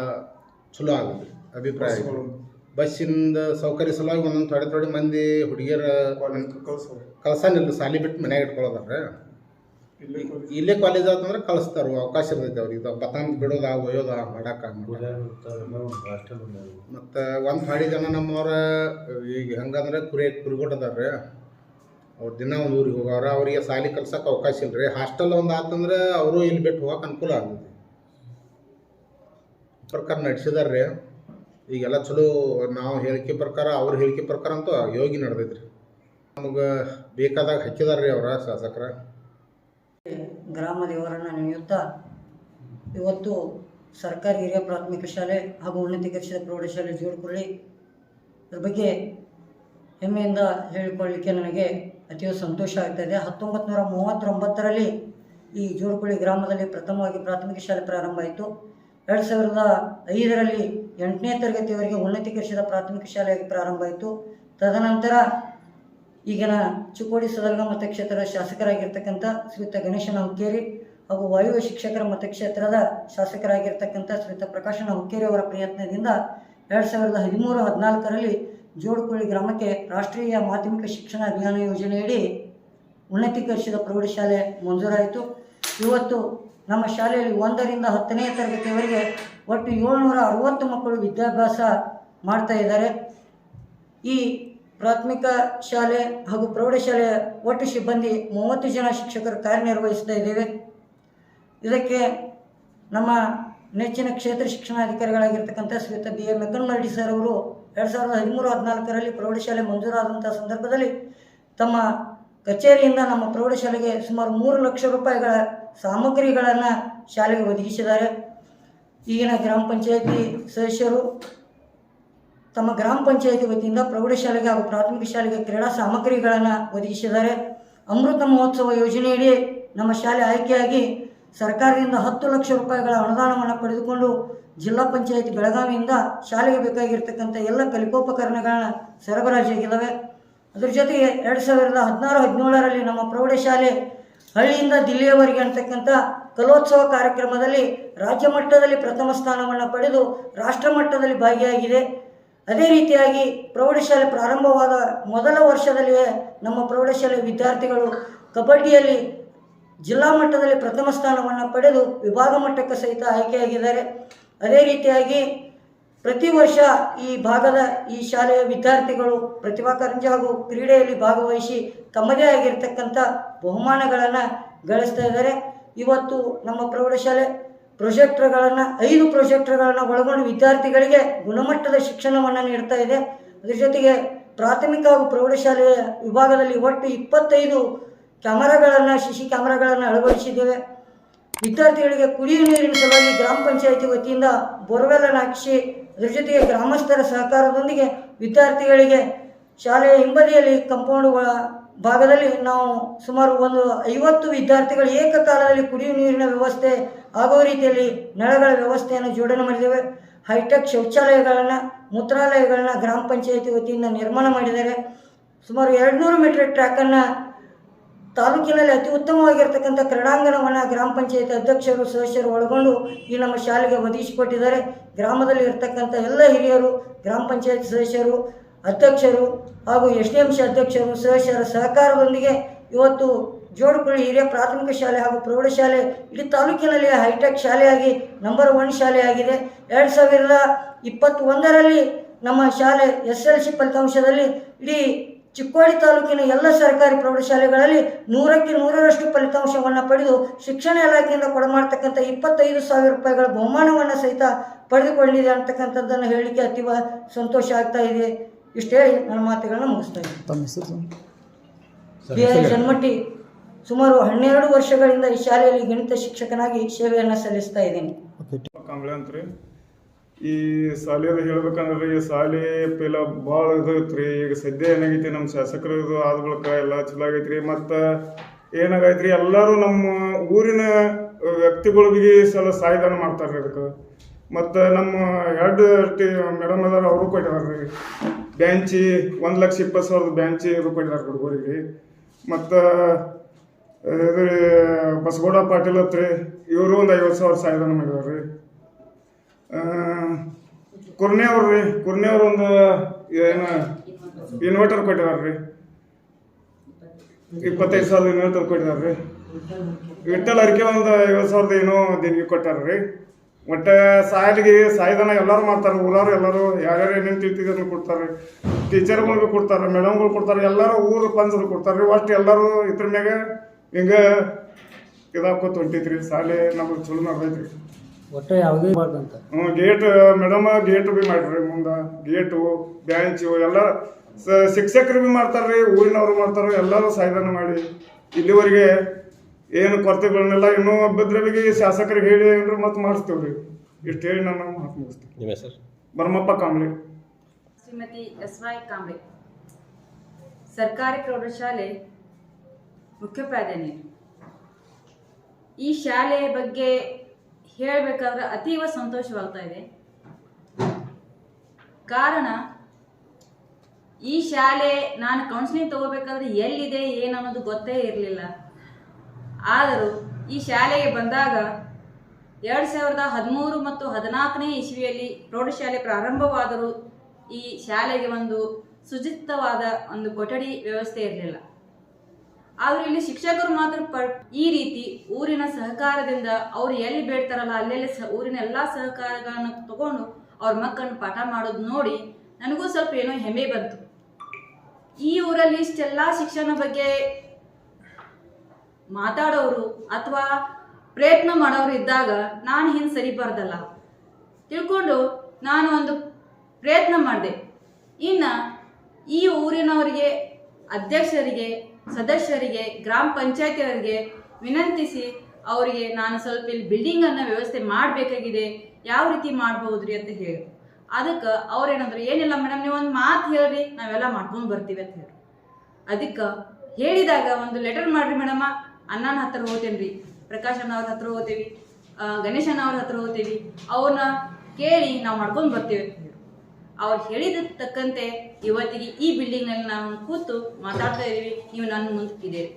ಚಲೋ ಆಗುತ್ತೆ ಅಭಿಪ್ರಾಯ. ಬಸ್ಸಿಂದ ಸೌಕರ್ಯ ಸಲುವಾಗಿ ಒಂದೊಂದು ಥೋಡೆ ಮಂದಿ ಹುಡುಗಿಯರ ಕಳ್ಸನಿಲ್ಲ, ಸಾಲಿ ಬಿಟ್ಟು ಮನ್ಯಾಗ ಇಟ್ಕೊಳ್ಳೋದಾರೆ. ಇಲ್ಲೇ ಕಾಲೇಜ್ ಆತಂದ್ರೆ ಕಳಿಸ್ತಾರೆ, ಅವಕಾಶ ಇರ್ತೈತೆ ಅವ್ರಿಗೆ ಬತಾನ್ ಬಿಡೋದ ಒಯ್ಯೋದ ಮಾಡಕ್ಕೆ. ಮತ್ತು ಒಂದು ಥೋಡೆ ಜನ ನಮ್ಮವ್ರ ಈಗ ಹೆಂಗಂದ್ರೆ ಕುರಿಗೊಟ್ಟದಾರ್ರಿ, ಅವ್ರು ದಿನ ಒಂದು ಊರಿಗೆ ಹೋಗವ್ರೆ, ಅವರಿಗೆ ಸಾಲಿ ಕಲ್ಸಕ್ಕೆ ಅವಕಾಶ ಇಲ್ಲ ರೀ. ಹಾಸ್ಟೆಲ್ ಒಂದು ಆತಂದ್ರೆ ಅವರು ಇಲ್ಲಿ ಬಿಟ್ಟು ಹೋಗಕ್ಕೆ ಅನುಕೂಲ ಆಗುತ್ತೆ. ಪ್ರಕಾರ ನಡೆಸಿದಾರ್ರಿ. ಈಗೆಲ್ಲ ಚಲೋ ನಾವು ಹೇಳಿಕೆ ಪ್ರಕಾರ ಅವ್ರ ಹೇಳಿಕೆ ಪ್ರಕಾರ ಅಂತೂ ಯೋಗಿ ನಡೆದೈತ್ರಿ. ನಮಗೆ ಬೇಕಾದಾಗ ಹಾಕಿದಾರ್ರಿ ಅವರ ಶಾಸಕರ. ಗ್ರಾಮ ದೇವರನ್ನು ನೆನೆಯುತ್ತಾ ಇವತ್ತು ಸರ್ಕಾರಿ ಹಿರಿಯ ಪ್ರಾಥಮಿಕ ಶಾಲೆ ಹಾಗೂ ಉನ್ನತೀಕರಿಸಿದ ಪ್ರೌಢಶಾಲೆ ಜೋಡ್ಕೊಳ್ಳಿ ಅದ್ರ ಬಗ್ಗೆ ಹೆಮ್ಮೆಯಿಂದ ಹೇಳಿಕೊಳ್ಳಲಿಕ್ಕೆ ನನಗೆ ಅತೀವ ಸಂತೋಷ ಆಗ್ತಾಯಿದೆ. 1939ರಲ್ಲಿ ಈ ಜೋಡ್ಕೊಳ್ಳಿ ಗ್ರಾಮದಲ್ಲಿ ಪ್ರಥಮವಾಗಿ ಪ್ರಾಥಮಿಕ ಶಾಲೆ ಪ್ರಾರಂಭ ಆಯಿತು. 2005ರಲ್ಲಿ 8ನೇ ತರಗತಿಯವರೆಗೆ ಉನ್ನತೀಕರಿಸಿದ ಪ್ರಾಥಮಿಕ ಶಾಲೆಯಾಗಿ ಪ್ರಾರಂಭ ಆಯಿತು. ತದನಂತರ ಈಗಿನ ಚಿಕ್ಕೋಡಿ ಸದರ್ಗ ಮತಕ್ಷೇತ್ರದ ಶಾಸಕರಾಗಿರ್ತಕ್ಕಂಥ ಶ್ರೀಯುತ ಗಣೇಶನ ಹುಕ್ಕೇರಿ ಹಾಗೂ ವಾಯುವ್ಯ ಶಿಕ್ಷಕರ ಮತಕ್ಷೇತ್ರದ ಶಾಸಕರಾಗಿರ್ತಕ್ಕಂಥ ಶ್ರೀಯುತ ಪ್ರಕಾಶನ ಹುಕ್ಕೇರಿ ಅವರ ಪ್ರಯತ್ನದಿಂದ 2013-14ರಲ್ಲಿ ಜೋಡ್ಕೊಳ್ಳಿ ಗ್ರಾಮಕ್ಕೆ ರಾಷ್ಟ್ರೀಯ ಮಾಧ್ಯಮಿಕ ಶಿಕ್ಷಣ ಅಭಿಯಾನ ಯೋಜನೆಯಡಿ ಉನ್ನತೀಕರಿಸಿದ ಪ್ರೌಢಶಾಲೆ ಮಂಜೂರಾಯಿತು. ಇವತ್ತು ನಮ್ಮ ಶಾಲೆಯಲ್ಲಿ 1ರಿಂದ 10ನೇ ತರಗತಿಯವರೆಗೆ ಒಟ್ಟು 760 ಮಕ್ಕಳು ವಿದ್ಯಾಭ್ಯಾಸ ಮಾಡ್ತಾ ಇದ್ದಾರೆ. ಈ ಪ್ರಾಥಮಿಕ ಶಾಲೆ ಹಾಗೂ ಪ್ರೌಢಶಾಲೆಯ ಒಟ್ಟು ಸಿಬ್ಬಂದಿ 30 ಜನ ಶಿಕ್ಷಕರು ಕಾರ್ಯನಿರ್ವಹಿಸ್ತಾ ಇದ್ದೇವೆ. ಇದಕ್ಕೆ ನಮ್ಮ ನೆಚ್ಚಿನ ಕ್ಷೇತ್ರ ಶಿಕ್ಷಣಾಧಿಕಾರಿಗಳಾಗಿರ್ತಕ್ಕಂಥ ಶ್ರೀಯುತ BA ಮೆಕ್ಕನಮರಡಿ ಸರ್ ಅವರು 2013-14ರಲ್ಲಿ ಪ್ರೌಢಶಾಲೆ ಮಂಜೂರಾದಂಥ ಸಂದರ್ಭದಲ್ಲಿ ತಮ್ಮ ಕಚೇರಿಯಿಂದ ನಮ್ಮ ಪ್ರೌಢಶಾಲೆಗೆ ಸುಮಾರು 3 ಲಕ್ಷ ರೂಪಾಯಿಗಳ ಸಾಮಗ್ರಿಗಳನ್ನು ಶಾಲೆಗೆ ಒದಗಿಸಿದ್ದಾರೆ. ಈಗಿನ ಗ್ರಾಮ ಪಂಚಾಯತಿ ಸದಸ್ಯರು ತಮ್ಮ ಗ್ರಾಮ ಪಂಚಾಯತಿ ವತಿಯಿಂದ ಪ್ರೌಢಶಾಲೆಗೆ ಹಾಗೂ ಪ್ರಾಥಮಿಕ ಶಾಲೆಗೆ ಕ್ರೀಡಾ ಸಾಮಗ್ರಿಗಳನ್ನು ಒದಗಿಸಿದ್ದಾರೆ. ಅಮೃತ ಮಹೋತ್ಸವ ಯೋಜನೆಯಡಿ ನಮ್ಮ ಶಾಲೆ ಆಯ್ಕೆಯಾಗಿ ಸರ್ಕಾರದಿಂದ 10 ಲಕ್ಷ ರೂಪಾಯಿಗಳ ಅನುದಾನವನ್ನು ಪಡೆದುಕೊಂಡು ಜಿಲ್ಲಾ ಪಂಚಾಯತಿ ಬೆಳಗಾವಿಯಿಂದ ಶಾಲೆಗೆ ಬೇಕಾಗಿರ್ತಕ್ಕಂಥ ಎಲ್ಲ ಕಲಿಕೋಪಕರಣಗಳನ್ನ ಸರಬರಾಜಾಗಿದ್ದಾವೆ. ಅದರ ಜೊತೆಗೆ 2016-17ರಲ್ಲಿ ನಮ್ಮ ಪ್ರೌಢಶಾಲೆ ಹಳ್ಳಿಯಿಂದ ದಿಲ್ಲಿಯವರೆಗೆ ಅಂತಕ್ಕಂಥ ಕಲೋತ್ಸವ ಕಾರ್ಯಕ್ರಮದಲ್ಲಿ ರಾಜ್ಯ ಮಟ್ಟದಲ್ಲಿ ಪ್ರಥಮ ಸ್ಥಾನವನ್ನು ಪಡೆದು ರಾಷ್ಟ್ರ ಮಟ್ಟದಲ್ಲಿ ಭಾಗಿಯಾಗಿದೆ. ಅದೇ ರೀತಿಯಾಗಿ ಪ್ರೌಢಶಾಲೆ ಪ್ರಾರಂಭವಾದ ಮೊದಲ ವರ್ಷದಲ್ಲಿಯೇ ನಮ್ಮ ಪ್ರೌಢಶಾಲೆ ವಿದ್ಯಾರ್ಥಿಗಳು ಕಬಡ್ಡಿಯಲ್ಲಿ ಜಿಲ್ಲಾ ಮಟ್ಟದಲ್ಲಿ ಪ್ರಥಮ ಸ್ಥಾನವನ್ನು ಪಡೆದು ವಿಭಾಗ ಮಟ್ಟಕ್ಕೆ ಸಹಿತ ಆಯ್ಕೆಯಾಗಿದ್ದಾರೆ. ಅದೇ ರೀತಿಯಾಗಿ ಪ್ರತಿ ವರ್ಷ ಈ ಭಾಗದ ಈ ಶಾಲೆಯ ವಿದ್ಯಾರ್ಥಿಗಳು ಪ್ರತಿಭಾ ಕಾರಂಜಿ ಹಾಗೂ ಕ್ರೀಡೆಯಲ್ಲಿ ಭಾಗವಹಿಸಿ ತಮ್ಮದೇ ಆಗಿರ್ತಕ್ಕಂಥ ಬಹುಮಾನಗಳನ್ನು ಗಳಿಸ್ತಾ ಇದ್ದಾರೆ. ಇವತ್ತು ನಮ್ಮ ಪ್ರೌಢಶಾಲೆ ಪ್ರೊಜೆಕ್ಟರ್ಗಳನ್ನು 5 ಪ್ರೊಜೆಕ್ಟರ್ಗಳನ್ನು ಒಳಗೊಂಡು ವಿದ್ಯಾರ್ಥಿಗಳಿಗೆ ಗುಣಮಟ್ಟದ ಶಿಕ್ಷಣವನ್ನು ನೀಡ್ತಾ ಇದೆ. ಅದರ ಜೊತೆಗೆ ಪ್ರಾಥಮಿಕ ಹಾಗೂ ಪ್ರೌಢಶಾಲೆಯ ವಿಭಾಗದಲ್ಲಿ ಒಟ್ಟು 25 ಕ್ಯಾಮರಾಗಳನ್ನು CC ಕ್ಯಾಮರಾಗಳನ್ನು ಅಳವಡಿಸಿದ್ದೇವೆ. ವಿದ್ಯಾರ್ಥಿಗಳಿಗೆ ಕುಡಿಯುವ ನೀರಿನ ಸಲುವಾಗಿ ಗ್ರಾಮ ಪಂಚಾಯಿತಿ ವತಿಯಿಂದ ಬೋರ್ವೆಲ್ಲನ್ನು ಹಾಕಿಸಿ ಅದರ ಜೊತೆಗೆ ಗ್ರಾಮಸ್ಥರ ಸಹಕಾರದೊಂದಿಗೆ ವಿದ್ಯಾರ್ಥಿಗಳಿಗೆ ಶಾಲೆಯ ಹಿಂಬದಿಯಲ್ಲಿ ಕಾಂಪೌಂಡ್ ಭಾಗದಲ್ಲಿ ನಾವು ಸುಮಾರು 50 ವಿದ್ಯಾರ್ಥಿಗಳು ಏಕಕಾಲದಲ್ಲಿ ಕುಡಿಯುವ ನೀರಿನ ವ್ಯವಸ್ಥೆ ಆಗುವ ರೀತಿಯಲ್ಲಿ ನಳಗಳ ವ್ಯವಸ್ಥೆಯನ್ನು ಜೋಡಣೆ ಮಾಡಿದ್ದೇವೆ. ಹೈಟೆಕ್ ಶೌಚಾಲಯಗಳನ್ನು ಮೂತ್ರಾಲಯಗಳನ್ನ ಗ್ರಾಮ ಪಂಚಾಯಿತಿ ವತಿಯಿಂದ ನಿರ್ಮಾಣ ಮಾಡಿದ್ದಾರೆ. ಸುಮಾರು 200 ಮೀಟರ್ ಟ್ರ್ಯಾಕನ್ನು ತಾಲೂಕಿನಲ್ಲಿ ಅತಿ ಉತ್ತಮವಾಗಿರ್ತಕ್ಕಂಥ ಕ್ರೀಡಾಂಗಣವನ್ನು ಗ್ರಾಮ ಪಂಚಾಯತಿ ಅಧ್ಯಕ್ಷರು ಸದಸ್ಯರು ಒಳಗೊಂಡು ಈ ನಮ್ಮ ಶಾಲೆಗೆ ಒದಗಿಸಿಕೊಟ್ಟಿದ್ದಾರೆ. ಗ್ರಾಮದಲ್ಲಿ ಇರ್ತಕ್ಕಂಥ ಎಲ್ಲ ಹಿರಿಯರು, ಗ್ರಾಮ ಪಂಚಾಯತಿ ಸದಸ್ಯರು, ಅಧ್ಯಕ್ಷರು ಹಾಗೂ SDMC ಅಧ್ಯಕ್ಷರು ಸದಸ್ಯರ ಸಹಕಾರದೊಂದಿಗೆ ಇವತ್ತು ಜೋಡ್ಕೊಳ್ಳಿ ಹಿರಿಯ ಪ್ರಾಥಮಿಕ ಶಾಲೆ ಹಾಗೂ ಪ್ರೌಢಶಾಲೆ ಇಡೀ ತಾಲೂಕಿನಲ್ಲಿ ಹೈಟೆಕ್ ಶಾಲೆಯಾಗಿ ನಂಬರ್ 1 ಶಾಲೆಯಾಗಿದೆ. 2021ರಲ್ಲಿ ನಮ್ಮ ಶಾಲೆ SLC ಫಲಿತಾಂಶದಲ್ಲಿ ಇಡೀ ಚಿಕ್ಕೋಡಿ ತಾಲೂಕಿನ ಎಲ್ಲ ಸರ್ಕಾರಿ ಪ್ರೌಢಶಾಲೆಗಳಲ್ಲಿ 100ಕ್ಕೆ 100ರಷ್ಟು ಫಲಿತಾಂಶವನ್ನು ಪಡೆದು ಶಿಕ್ಷಣ ಇಲಾಖೆಯಿಂದ ಕೊಡಮಾಡ್ತಕ್ಕಂಥ 25,000 ರೂಪಾಯಿಗಳ ಬಹುಮಾನವನ್ನು ಸಹಿತ ಪಡೆದುಕೊಂಡಿದೆ ಅಂತಕ್ಕಂಥದ್ದನ್ನು ಹೇಳಲಿಕ್ಕೆ ಅತೀವ ಸಂತೋಷ ಆಗ್ತಾ ಇದೆ. ಇಷ್ಟು ಹೇಳಿ ನನ್ನ ಮಾತುಗಳನ್ನು ಮುಗಿಸ್ತಾ ಇದ್ದೀನಿ. BI ಜನ್ಮಟ್ಟಿ ಸುಮಾರು 12 ವರ್ಷಗಳಿಂದ ಈ ಶಾಲೆಯಲ್ಲಿ ಗಣಿತ ಶಿಕ್ಷಕನಾಗಿ ಸೇವೆಯನ್ನು ಸಲ್ಲಿಸ್ತಾ ಇದ್ದೀನಿ. ಕಾಂಬ್ಳೆ ಅಂತ್ರಿ. ಈ ಶಾಲೆಯದು ಹೇಳ್ಬೇಕಂದ್ರೆ ಈ ಶಾಲೆ ಪೈಲ ಭಾಳ ಇದು ಐತ್ರಿ. ಈಗ ಸದ್ಯ ಏನಾಗೈತಿ ನಮ್ಮ ಶಾಸಕರು ಇದು ಆದ ಬಳಿಕ ಎಲ್ಲ ಚಲೋ ಆಗೈತ್ರಿ. ಮತ್ತು ಏನಾಗೈತ್ರಿ ಎಲ್ಲರೂ ನಮ್ಮ ಊರಿನ ವ್ಯಕ್ತಿಗಳಿಗೆ ಸಹಾಯದಾನ ಮಾಡ್ತಾರೆ ಅದಕ್ಕೆ. ಮತ್ತು ನಮ್ಮ ಎರಡು ಮೇಡಮ್ ಅದಾರ ಅವರು ಕೊಟ್ಟಿದ್ದಾರೆ ರೀ ಬ್ಯಾಂಚಿ 1,20,000 ಬ್ಯಾಂಚಿ ಇದು ಕೊಟ್ಟಿದ್ದಾರೆ ಹುಡುಗರಿಗೆ. ಮತ್ತು ಇದು ಬಸಗೌಡ ಪಾಟೀಲ್ ಹತ್ರಿ ಇವರು ಒಂದು 50,000 ಸಹಾಯದಾನ ಮಾಡಿದಾರೆ ರೀ. ಕುರ್ನೆ ಅವ್ರು ಒಂದು ಏನು ಇನ್ವರ್ಟರ್ ಕೊಟ್ಟಿದ್ದಾರೆ ರೀ. 25,000 ಇನ್ವರ್ಟರ್ ಕೊಟ್ಟಿದ್ದಾರೆ ರೀ. ವಿಠಲ್ ಅರಿಕೆ ಒಂದು 50,000 ಏನೋ ದೇಣಿಗೆ ಕೊಟ್ಟಾರ ರೀ. ಒಟ್ಟು ಸಹಾಯದಾನ ಎಲ್ಲರೂ ಮಾಡ್ತಾರೆ. ಊರವ್ರು ಎಲ್ಲರೂ ಯಾರ್ಯಾರು ಏನೇನು ತಿಳ್ತಿದ್ರು ಕೊಡ್ತಾರೆ. ಟೀಚರ್ಗಳಿಗೆ ಕೊಡ್ತಾರೆ, ಮೇಡಮ್ಗಳು ಕೊಡ್ತಾರೆ, ಎಲ್ಲರೂ ಊರು ಪಂಚರು ಕೊಡ್ತಾರೆ ರೀ. ಒಟ್ಟು ಎಲ್ಲರೂ ಇದ್ರ ಮ್ಯಾಗ ಹಿಂಗೆ ಇದಾಕೋತ ಹೊಂಟೈತ್ರಿ. ಶಾಲೆ ನಮಗೆ ಚಲೋ ನಡ್ದೈತ್ರಿ. ಒಟ್ಟು ಯಾವುದೇ ಅಂತ ಗೇಟ್ ಮೇಡಮ್ ಗೇಟ್ ಬಿ ಮಾಡ್ರಿ. ಮುಂದೆ ಗೇಟು ಬ್ಯಾಂಚು ಎಲ್ಲ ಶಿಕ್ಷಕರು ಬಿ ಮಾಡ್ತಾರ್ರಿ, ಊರಿನವ್ರು ಮಾಡ್ತಾರೆ. ಎಲ್ಲರೂ ಸಹಾಯದಾನ ಮಾಡಿ ಇಲ್ಲಿವರೆಗೆ ಏನು ಕೊರತೆಗಳನ್ನೆಲ್ಲ ಇನ್ನೂ ಬಿದ್ರವಿಗೆ ಶಾಸಕರಿಗೆ ಹೇಳಿ ಅಂದ್ರೆ ಮತ್ತೆ ಮಾಡಿಸ್ತೇವ್ರಿ. ಇಷ್ಟು ಹೇಳಿ ನಾನು ಮಾತು ಮುಗಿಸ್ತೀನಿ. ಭರಮಪ್ಪ ಕಾಂಬ್ಳೆ. ಶ್ರೀಮತಿ SY ಕಾಂಬ್ಳೆ, ಸರ್ಕಾರಿ ಪ್ರೌಢಶಾಲೆ ಮುಖ್ಯೋಪಾಧ್ಯಾಯರು. ಈ ಶಾಲೆಯ ಬಗ್ಗೆ ಹೇಳಬೇಕಾದ್ರೆ ಅತೀವ ಸಂತೋಷವಾಗ್ತಾ ಇದೆ. ಕಾರಣ ಈ ಶಾಲೆ ನಾನು ಕೌನ್ಸಿಲಿಂಗ್ ತಗೋಬೇಕಾದ್ರೆ ಎಲ್ಲಿದೆ ಏನು ಅನ್ನೋದು ಗೊತ್ತೇ ಇರಲಿಲ್ಲ. ಆದರೂ ಈ ಶಾಲೆಗೆ ಬಂದಾಗ 2013 ಮತ್ತು 14ನೇ ಇಸ್ವಿಯಲ್ಲಿ ಪ್ರೌಢಶಾಲೆ ಪ್ರಾರಂಭವಾದರೂ ಈ ಶಾಲೆಗೆ ಒಂದು ಸುಸಜ್ಜಿತವಾದ ಒಂದು ಕೊಠಡಿ ವ್ಯವಸ್ಥೆ ಇರಲಿಲ್ಲ. ಆದರೂ ಇಲ್ಲಿ ಶಿಕ್ಷಕರು ಮಾತ್ರ ಈ ರೀತಿ ಊರಿನ ಸಹಕಾರದಿಂದ ಅವರು ಎಲ್ಲಿ ಬೇಡ್ತಾರಲ್ಲ ಅಲ್ಲೆಲ್ಲಿ ಊರಿನ ಎಲ್ಲ ಸಹಕಾರಗಳನ್ನು ತಗೊಂಡು ಅವ್ರ ಮಕ್ಕಳನ್ನು ಪಾಠ ಮಾಡೋದು ನೋಡಿ ನನಗೂ ಸ್ವಲ್ಪ ಏನೋ ಹೆಮ್ಮೆ ಬಂತು. ಈ ಊರಲ್ಲಿ ಇಷ್ಟೆಲ್ಲ ಶಿಕ್ಷಣ ಬಗ್ಗೆ ಮಾತಾಡೋರು ಅಥವಾ ಪ್ರಯತ್ನ ಮಾಡೋರು ಇದ್ದಾಗ ನಾನು ಹಿಂದೆ ಸರಿಬಾರ್ದಲ್ಲ ತಿಳ್ಕೊಂಡು ನಾನು ಒಂದು ಪ್ರಯತ್ನ ಮಾಡಿದೆ. ಇನ್ನು ಈ ಊರಿನವರಿಗೆ, ಅಧ್ಯಕ್ಷರಿಗೆ, ಸದಸ್ಯರಿಗೆ, ಗ್ರಾಮ ಪಂಚಾಯತಿಯವರಿಗೆ ವಿನಂತಿಸಿ ಅವರಿಗೆ ನಾನು ಸ್ವಲ್ಪ ಇಲ್ಲಿ ಬಿಲ್ಡಿಂಗನ್ನು ವ್ಯವಸ್ಥೆ ಮಾಡಬೇಕಾಗಿದೆ, ಯಾವ ರೀತಿ ಮಾಡ್ಬೋದ್ರಿ ಅಂತ ಹೇಳಿ. ಅದಕ್ಕೆ ಅವ್ರೇನಂದ್ರು, ಏನಿಲ್ಲ ಮೇಡಮ್ ನೀವು ಒಂದು ಮಾತು ಹೇಳ್ರಿ, ನಾವೆಲ್ಲ ಮಾಡ್ಕೊಂಡು ಬರ್ತೀವಿ ಅಂತ ಹೇಳಿ. ಅದಕ್ಕೆ ಹೇಳಿದಾಗ ಒಂದು ಲೆಟರ್ ಮಾಡ್ರಿ ಮೇಡಮ್ಮ, ಅಣ್ಣನ ಹತ್ರ ಹೋಗ್ತೇನೆ, ಪ್ರಕಾಶ್ ಅಣ್ಣ ಅವ್ರ ಹತ್ರ ಹೋಗ್ತೇವಿ, ಗಣೇಶಣ್ಣ ಅವ್ರ ಹತ್ರ ಹೋಗ್ತೇವಿ, ಅವ್ರನ್ನ ಕೇಳಿ ನಾವು ಮಾಡ್ಕೊಂಡು ಬರ್ತೀವಿ ಅಂತ ಹೇಳಿ. ಅವ್ರು ಹೇಳಿದ ತಕ್ಕಂತೆ ಇವತ್ತಿಗೆ ಈ ಬಿಲ್ಡಿಂಗ್ನಲ್ಲಿ ನಾವು ಕೂತು ಮಾತಾಡ್ತಾ ಇದ್ದೀವಿ. ನೀವು ನನ್ನ ಮುಂದೆ ಇದ್ದೀರಿ.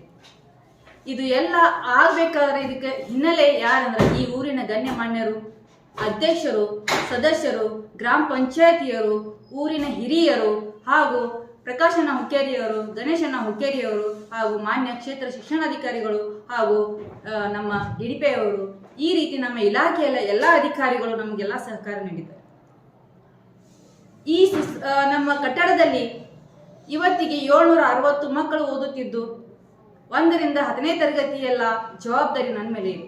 ಇದು ಎಲ್ಲ ಆಗಬೇಕಾದ್ರೆ ಇದಕ್ಕೆ ಹಿನ್ನೆಲೆ ಯಾರಂದ್ರೆ ಈ ಊರಿನ ಗಣ್ಯಮಾನ್ಯರು, ಅಧ್ಯಕ್ಷರು, ಸದಸ್ಯರು, ಗ್ರಾಮ ಪಂಚಾಯತಿಯರು, ಊರಿನ ಹಿರಿಯರು ಹಾಗೂ ಪ್ರಕಾಶಣ್ಣ ಹುಕ್ಕೇರಿಯವರು, ಗಣೇಶಣ್ಣ ಹುಕ್ಕೇರಿಯವರು ಹಾಗೂ ಮಾನ್ಯ ಕ್ಷೇತ್ರ ಶಿಕ್ಷಣಾಧಿಕಾರಿಗಳು ಹಾಗೂ ನಮ್ಮ DDP ಅವರು, ಈ ರೀತಿ ನಮ್ಮ ಇಲಾಖೆಯ ಎಲ್ಲ ಅಧಿಕಾರಿಗಳು ನಮಗೆಲ್ಲ ಸಹಕಾರ ನೀಡಿದ್ದಾರೆ. ಈ ನಮ್ಮ ಕಟ್ಟಡದಲ್ಲಿ ಇವತ್ತಿಗೆ 760 ಮಕ್ಕಳು ಓದುತ್ತಿದ್ದು 1ರಿಂದ 10ನೇ ತರಗತಿಯೆಲ್ಲ ಜವಾಬ್ದಾರಿ ನನ್ನ ಮೇಲೆ ಇದೆ.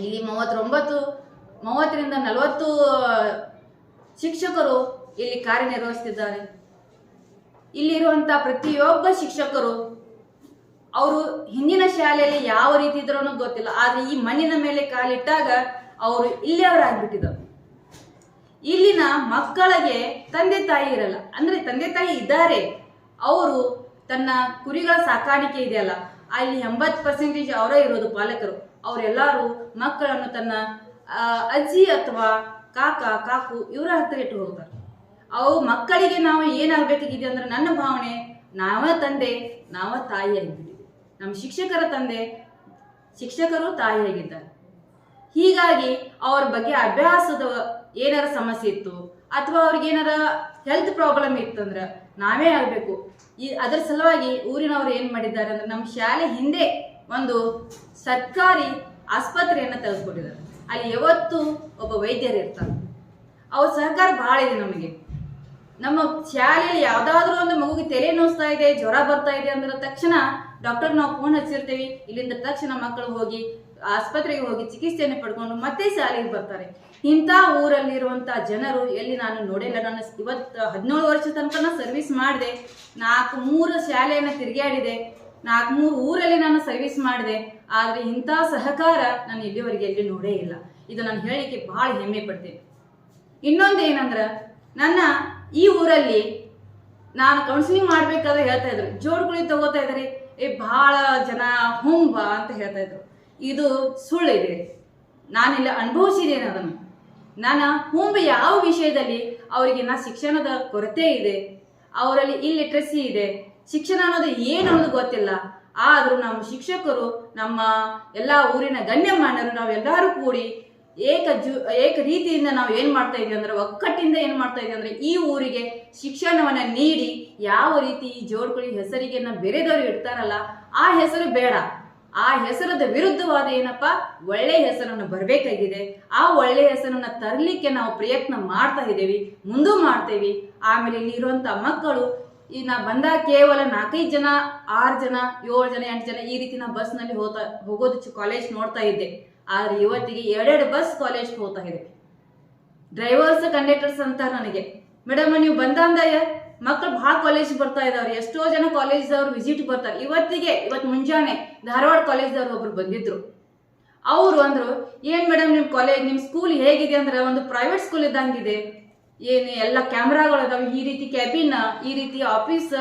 ಇಲ್ಲಿ 30ರಿಂದ 40 ಶಿಕ್ಷಕರು ಇಲ್ಲಿ ಕಾರ್ಯನಿರ್ವಹಿಸುತ್ತಿದ್ದಾರೆ. ಇಲ್ಲಿರುವಂಥ ಪ್ರತಿಯೊಬ್ಬ ಶಿಕ್ಷಕರು ಅವರು ಹಿಂದಿನ ಶಾಲೆಯಲ್ಲಿ ಯಾವ ರೀತಿ ಇದ್ರೂ ಗೊತ್ತಿಲ್ಲ, ಆದರೆ ಈ ಮಣ್ಣಿನ ಮೇಲೆ ಕಾಲಿಟ್ಟಾಗ ಅವರು ಇಲ್ಲಿಯವರಾಗ್ಬಿಟ್ಟಿದ್ದಾರೆ. ಇಲ್ಲಿನ ಮಕ್ಕಳಿಗೆ ತಂದೆ ತಾಯಿ ಇರಲ್ಲ, ಅಂದ್ರೆ ತಂದೆ ತಾಯಿ ಇದ್ದಾರೆ, ಅವರು ತನ್ನ ಕುರಿಗಳ ಸಾಕಾಣಿಕೆ ಇದೆಯಲ್ಲ ಅಲ್ಲಿ 80% ಅವರೇ ಇರೋದು ಪಾಲಕರು. ಅವರೆಲ್ಲರೂ ಮಕ್ಕಳನ್ನು ತನ್ನ ಅಜ್ಜಿ ಅಥವಾ ಕಾಕು ಇವರ ಹತ್ರ ಇಟ್ಟು ಹೋಗ್ತಾರೆ. ಅವು ಮಕ್ಕಳಿಗೆ ನಾವು ಏನಾಗಬೇಕಾಗಿದೆ ಅಂದ್ರೆ, ನನ್ನ ಭಾವನೆ, ನಾವ ತಂದೆ ನಾವ ತಾಯಿಯಾಗಿದ್ದೀವಿ, ನಮ್ಮ ಶಿಕ್ಷಕರ ತಂದೆ ಶಿಕ್ಷಕರು ತಾಯಿಯಾಗಿದ್ದಾರೆ. ಹೀಗಾಗಿ ಅವ್ರ ಬಗ್ಗೆ ಅಭ್ಯಾಸದ ಏನಾರ ಸಮಸ್ಯೆ ಇತ್ತು ಅಥವಾ ಅವ್ರಿಗೆ ಏನಾರ ಹೆಲ್ತ್ ಪ್ರಾಬ್ಲಮ್ ಇತ್ತಂದ್ರೆ ನಾವೇ ಆಗಬೇಕು. ಅದರ ಸಲುವಾಗಿ ಊರಿನವರು ಏನು ಮಾಡಿದ್ದಾರೆ ಅಂದ್ರೆ, ನಮ್ಮ ಶಾಲೆ ಹಿಂದೆ ಒಂದು ಸರ್ಕಾರಿ ಆಸ್ಪತ್ರೆಯನ್ನು ತೆಗೆದುಕೊಟ್ಟಿದ್ದಾರೆ. ಅಲ್ಲಿ ಯಾವತ್ತೂ ಒಬ್ಬ ವೈದ್ಯರು ಇರ್ತಾರೆ. ಅವ್ರ ಸಹಕಾರ ಭಾಳ ಇದೆ ನಮಗೆ. ನಮ್ಮ ಶಾಲೆಯಲ್ಲಿ ಯಾವುದಾದ್ರೂ ಒಂದು ಮಗುಗೆ ತಲೆ ನೋಸ್ತಾ ಇದೆ, ಜ್ವರ ಬರ್ತಾ ಇದೆ ಅಂದ್ರೆ ತಕ್ಷಣ ಡಾಕ್ಟರ್ ನಾವು ಫೋನ್ ಹಚ್ಚಿರ್ತೀವಿ. ಇಲ್ಲಿಂದ ತಕ್ಷಣ ಮಕ್ಕಳು ಹೋಗಿ ಆಸ್ಪತ್ರೆಗೆ ಹೋಗಿ ಚಿಕಿತ್ಸೆಯನ್ನು ಪಡ್ಕೊಂಡು ಮತ್ತೆ ಶಾಲೆಗೆ ಬರ್ತಾರೆ. ಇಂಥ ಊರಲ್ಲಿರುವಂಥ ಜನರು ಎಲ್ಲಿ ನಾನು ನೋಡಿಲ್ಲ. ನಾನು ಇವತ್ತು 17 ವರ್ಷ ತನಕ ಸರ್ವಿಸ್ ಮಾಡಿದೆ, 3 ಶಾಲೆಯನ್ನು ತಿರುಗಾಡಿದೆ. 4-3 ಊರಲ್ಲಿ ನಾನು ಸರ್ವಿಸ್ ಮಾಡಿದೆ. ಆದರೆ ಇಂಥ ಸಹಕಾರ ನಾನು ಇಲ್ಲಿವರೆಗೆ ಎಲ್ಲಿ ನೋಡೇ ಇಲ್ಲ. ಇದು ನಾನು ಹೇಳಲಿಕ್ಕೆ ಭಾಳ ಹೆಮ್ಮೆ ಪಡ್ತೇನೆ. ಇನ್ನೊಂದು ಏನಂದ್ರೆ, ನನ್ನ ಈ ಊರಲ್ಲಿ ನಾನು ಕೌನ್ಸಿಲಿಂಗ್ ಮಾಡ್ಬೇಕಾದ್ರೆ ಹೇಳ್ತಾ ಇದ್ರು, ಜೋಡ್ಗುಳಿ ತಗೋತಾ ಇದ್ದಾರೆ, ಭಾಳ ಜನ ಹುಂಬ ಅಂತ ಹೇಳ್ತಾ ಇದ್ರು. ಇದು ಸುಳ್ಳಿದೆ. ನಾನಿಲ್ಲ ಅನುಭವಿಸಿದ್ದೇನೆ ಅದನ್ನು. ನಾನು ಹುಂಬ ಯಾವ ವಿಷಯದಲ್ಲಿ ಅವರಿಗೆ ಶಿಕ್ಷಣದ ಕೊರತೆ ಇದೆ, ಅವರಲ್ಲಿ ಇಲ್ಲಿಟ್ರಸಿ ಇದೆ, ಶಿಕ್ಷಣ ಅನ್ನೋದು ಏನು ಅನ್ನೋದು ಗೊತ್ತಿಲ್ಲ. ಆದರೂ ನಮ್ಮ ಶಿಕ್ಷಕರು, ನಮ್ಮ ಎಲ್ಲ ಊರಿನ ಗಣ್ಯಮಾನ್ಯರು, ನಾವೆಲ್ಲರೂ ಕೂಡಿ ಏಕ ರೀತಿಯಿಂದ ನಾವು ಏನು ಮಾಡ್ತಾ ಇದೀವಿ ಅಂದ್ರೆ, ಒಕ್ಕಟ್ಟಿಂದ ಏನು ಮಾಡ್ತಾ ಇದೀವಿ ಅಂದ್ರೆ, ಈ ಊರಿಗೆ ಶಿಕ್ಷಣವನ್ನು ನೀಡಿ ಯಾವ ರೀತಿ ಈ ಜೋಡ್ಗುಳಿ ಹೆಸರಿಗೆ ಬೇರೆದವರು ಇಡ್ತಾರಲ್ಲ, ಆ ಹೆಸರು ಬೇಡ. ಆ ಹೆಸರದ ವಿರುದ್ಧವಾದ ಏನಪ್ಪ, ಒಳ್ಳೆ ಹೆಸರನ್ನು ಬರಬೇಕಾಗಿದೆ. ಆ ಒಳ್ಳೆ ಹೆಸರನ್ನು ತರಲಿಕ್ಕೆ ನಾವು ಪ್ರಯತ್ನ ಮಾಡ್ತಾ ಇದ್ದೇವೆ, ಮುಂದೂ ಮಾಡ್ತೇವೆ. ಆಮೇಲೆ ಇಲ್ಲಿ ಇರುವಂಥ ಮಕ್ಕಳು, ಈಗ ನಾ ಬಂದಾಗ ಕೇವಲ 4-5 ಜನ, 6 ಜನ, 7 ಜನ, 8 ಜನ ಈ ರೀತಿ ನಾ ಬಸ್ನಲ್ಲಿ ಹೋಗೋದು ಕಾಲೇಜ್ ನೋಡ್ತಾ ಇದ್ದೆ. ಆದರೆ ಇವತ್ತಿಗೆ 2 ಬಸ್ ಕಾಲೇಜ್ಗೆ ಹೋಗ್ತಾ ಇದೆ. ಡ್ರೈವರ್ಸ್, ಕಂಡಕ್ಟರ್ಸ್ ಅಂತಾರೆ ನನಗೆ, ಮೇಡಮ್ ನೀವು ಬಂದಂದ ಮಕ್ಕಳು ಭಾಳ ಕಾಲೇಜ್ಗೆ ಬರ್ತಾ ಇದಾವ್ರಿ. ಎಷ್ಟೋ ಜನ ಕಾಲೇಜ್ದವ್ರು ವಿಸಿಟ್ ಬರ್ತಾರೆ. ಇವತ್ತು ಮುಂಜಾನೆ ಧಾರವಾಡ ಕಾಲೇಜ್ದವ್ರು ಒಬ್ರು ಬಂದಿದ್ರು. ಅವರು ಅಂದ್ರು, ಏನು ಮೇಡಮ್ ನಿಮ್ಮ ಸ್ಕೂಲ್ ಹೇಗಿದೆ ಅಂದ್ರೆ ಒಂದು ಪ್ರೈವೇಟ್ ಸ್ಕೂಲ್ ಇದ್ದಂಗಿದೆ, ಏನು ಎಲ್ಲ ಕ್ಯಾಮ್ರಾಗಳು ಅದಾವೆ, ಈ ರೀತಿ ಕ್ಯಾಬಿನ್, ಈ ರೀತಿ ಆಫೀಸ್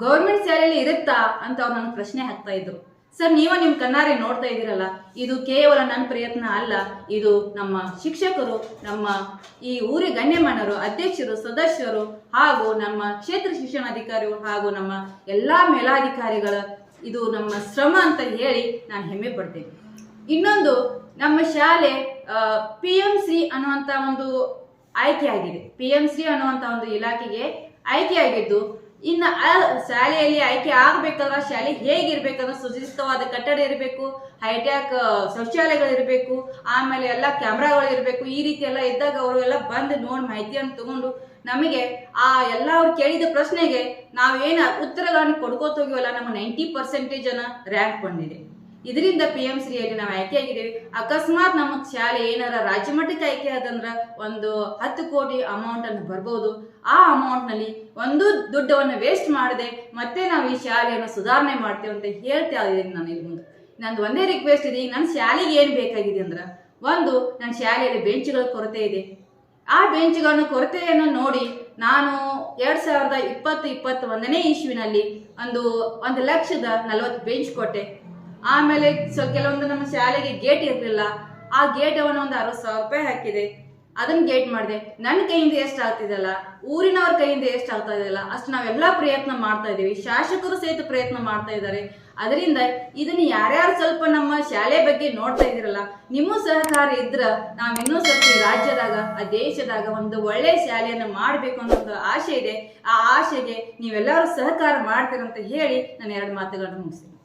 ಗೌರ್ಮೆಂಟ್ ಶಾಲೆಯಲ್ಲಿ ಇರುತ್ತಾ ಅಂತ ಅವ್ರು ನನಗೆ ಪ್ರಶ್ನೆ ಹಾಕ್ತಾ ಇದ್ರು. ಸರ್, ನಿಮ್ಮ ಕಣ್ಣಾರೆ ನೋಡ್ತಾ ಇದ್ದೀರಲ್ಲ, ಇದು ಕೇವಲ ನನ್ನ ಪ್ರಯತ್ನ ಅಲ್ಲ, ಇದು ನಮ್ಮ ಶಿಕ್ಷಕರು, ನಮ್ಮ ಈ ಊರಿ ಗಣ್ಯಮಾನ್ಯರು, ಅಧ್ಯಕ್ಷರು, ಸದಸ್ಯರು ಹಾಗೂ ನಮ್ಮ ಕ್ಷೇತ್ರ ಶಿಕ್ಷಣಾಧಿಕಾರಿಗಳು ಹಾಗೂ ನಮ್ಮ ಎಲ್ಲ ಮೇಲಾಧಿಕಾರಿಗಳ ಇದು ನಮ್ಮ ಶ್ರಮ ಅಂತ ಹೇಳಿ ನಾನು ಹೆಮ್ಮೆ ಪಡ್ತೇನೆ. ಇನ್ನೊಂದು, ನಮ್ಮ ಶಾಲೆ PMC ಅನ್ನುವಂಥ ಒಂದು ಆಯ್ಕೆಯಾಗಿದೆ. PMC ಅನ್ನುವಂಥ ಒಂದು ಇಲಾಖೆಗೆ ಆಯ್ಕೆಯಾಗಿದ್ದು, ಇನ್ನು ಆ ಶಾಲೆಯಲ್ಲಿ ಆಯ್ಕೆ ಆಗಬೇಕಾದ್ರೆ ಶಾಲೆ ಹೇಗಿರ್ಬೇಕಂದ್ರೆ ಸುಸಜ್ಜಿತವಾದ ಕಟ್ಟಡ ಇರಬೇಕು, ಹೈಟ್ಯಾಕ್ ಶೌಚಾಲಯಗಳಿರಬೇಕು, ಆಮೇಲೆ ಎಲ್ಲ ಕ್ಯಾಮ್ರಾಗಳು ಇರಬೇಕು. ಈ ರೀತಿ ಎಲ್ಲ ಇದ್ದಾಗ ಅವರು ಎಲ್ಲ ಬಂದು ನೋಡಿ ಮಾಹಿತಿಯನ್ನು ತಗೊಂಡು ನಮಗೆ ಆ ಎಲ್ಲ ಅವ್ರು ಕೇಳಿದ ಪ್ರಶ್ನೆಗೆ ನಾವೇನು ಉತ್ತರಗಳನ್ನು ಕೊಡ್ಕೋತ ಹೋಗಿವಲ್ಲ, ನಮಗೆ 90% ರ್ಯಾಂಕ್ ಬಂದಿದೆ. ಇದರಿಂದ PMCಯಲ್ಲಿ ನಾವು ಆಯ್ಕೆಯಾಗಿದ್ದೇವೆ. ಅಕಸ್ಮಾತ್ ನಮ್ಮ ಶಾಲೆ ಏನಾರ ರಾಜ್ಯ ಮಟ್ಟಕ್ಕೆ ಆಯ್ಕೆ ಆದಂದ್ರೆ ಒಂದು 10 ಕೋಟಿ ಅಮೌಂಟನ್ನು ಬರ್ಬೋದು. ಆ ಅಮೌಂಟ್ನಲ್ಲಿ ಒಂದು ದುಡ್ಡವನ್ನು ವೇಸ್ಟ್ ಮಾಡದೆ ಮತ್ತೆ ನಾವು ಈ ಶಾಲೆಯನ್ನು ಸುಧಾರಣೆ ಮಾಡ್ತೇವೆ ಅಂತ ಹೇಳ್ತಾ ಇದ್ದೀನಿ. ನಾನು ಇಲ್ಲಿ ಮುಂದೆ ನಂದು ಒಂದೇ ರಿಕ್ವೆಸ್ಟ್ ಇದೆ. ನನ್ನ ಶಾಲೆಗೆ ಏನು ಬೇಕಾಗಿದೆ ಅಂದ್ರೆ, ಒಂದು, ನನ್ನ ಶಾಲೆಯಲ್ಲಿ ಬೆಂಚ್ಗಳ ಕೊರತೆ ಇದೆ. ಆ ಬೆಂಚ್ಗಳ ಕೊರತೆಯನ್ನು ನೋಡಿ ನಾನು 2020-21ನೇ ಇಸ್ವಿನಲ್ಲಿ 1,40,40 ಬೆಂಚ್ ಕೊಟ್ಟೆ. ಆಮೇಲೆ ಕೆಲವೊಂದು ನಮ್ಮ ಶಾಲೆಗೆ ಗೇಟ್ ಇರಲಿಲ್ಲ, ಆ ಗೇಟವನ್ನು ಒಂದು 60,000 ರೂಪಾಯಿ ಹಾಕಿದೆ. ಅದನ್ನ ಗೇಟ್ ಮಾಡಿದೆ. ನನ್ನ ಕೈಯಿಂದ ಎಷ್ಟು ಆಗ್ತಿದೆಯಲ್ಲ, ಊರಿನವ್ರ ಕೈಯಿಂದ ಎಷ್ಟು ಆಗ್ತಾ ಇದೆಯಲ್ಲ ಅಷ್ಟು ನಾವೆಲ್ಲ ಪ್ರಯತ್ನ ಮಾಡ್ತಾ ಇದ್ದೀವಿ. ಶಾಸಕರು ಸಹಿತ ಪ್ರಯತ್ನ ಮಾಡ್ತಾ ಇದ್ದಾರೆ. ಅದರಿಂದ ಇದನ್ನು ಯಾರ್ಯಾರು ಸ್ವಲ್ಪ ನಮ್ಮ ಶಾಲೆ ಬಗ್ಗೆ ನೋಡ್ತಾ ಇದ್ದೀರಲ್ಲ, ನಿಮ್ಮ ಸಹಕಾರ ಇದ್ರ ನಾವು ಇನ್ನೂ ಸ್ವಲ್ಪ ಈ ರಾಜ್ಯದಾಗ, ಆ ದೇಶದಾಗ ಒಂದು ಒಳ್ಳೆ ಶಾಲೆಯನ್ನು ಮಾಡಬೇಕು ಅನ್ನೋ ಒಂದು ಆಸೆ ಇದೆ. ಆ ಆಸೆಗೆ ನೀವೆಲ್ಲರೂ ಸಹಕಾರ ಮಾಡ್ತೀರಂತ ಹೇಳಿ ನಾನು 2 ಮಾತುಗಳನ್ನು ಮುಗಿಸ್ತೀನಿ.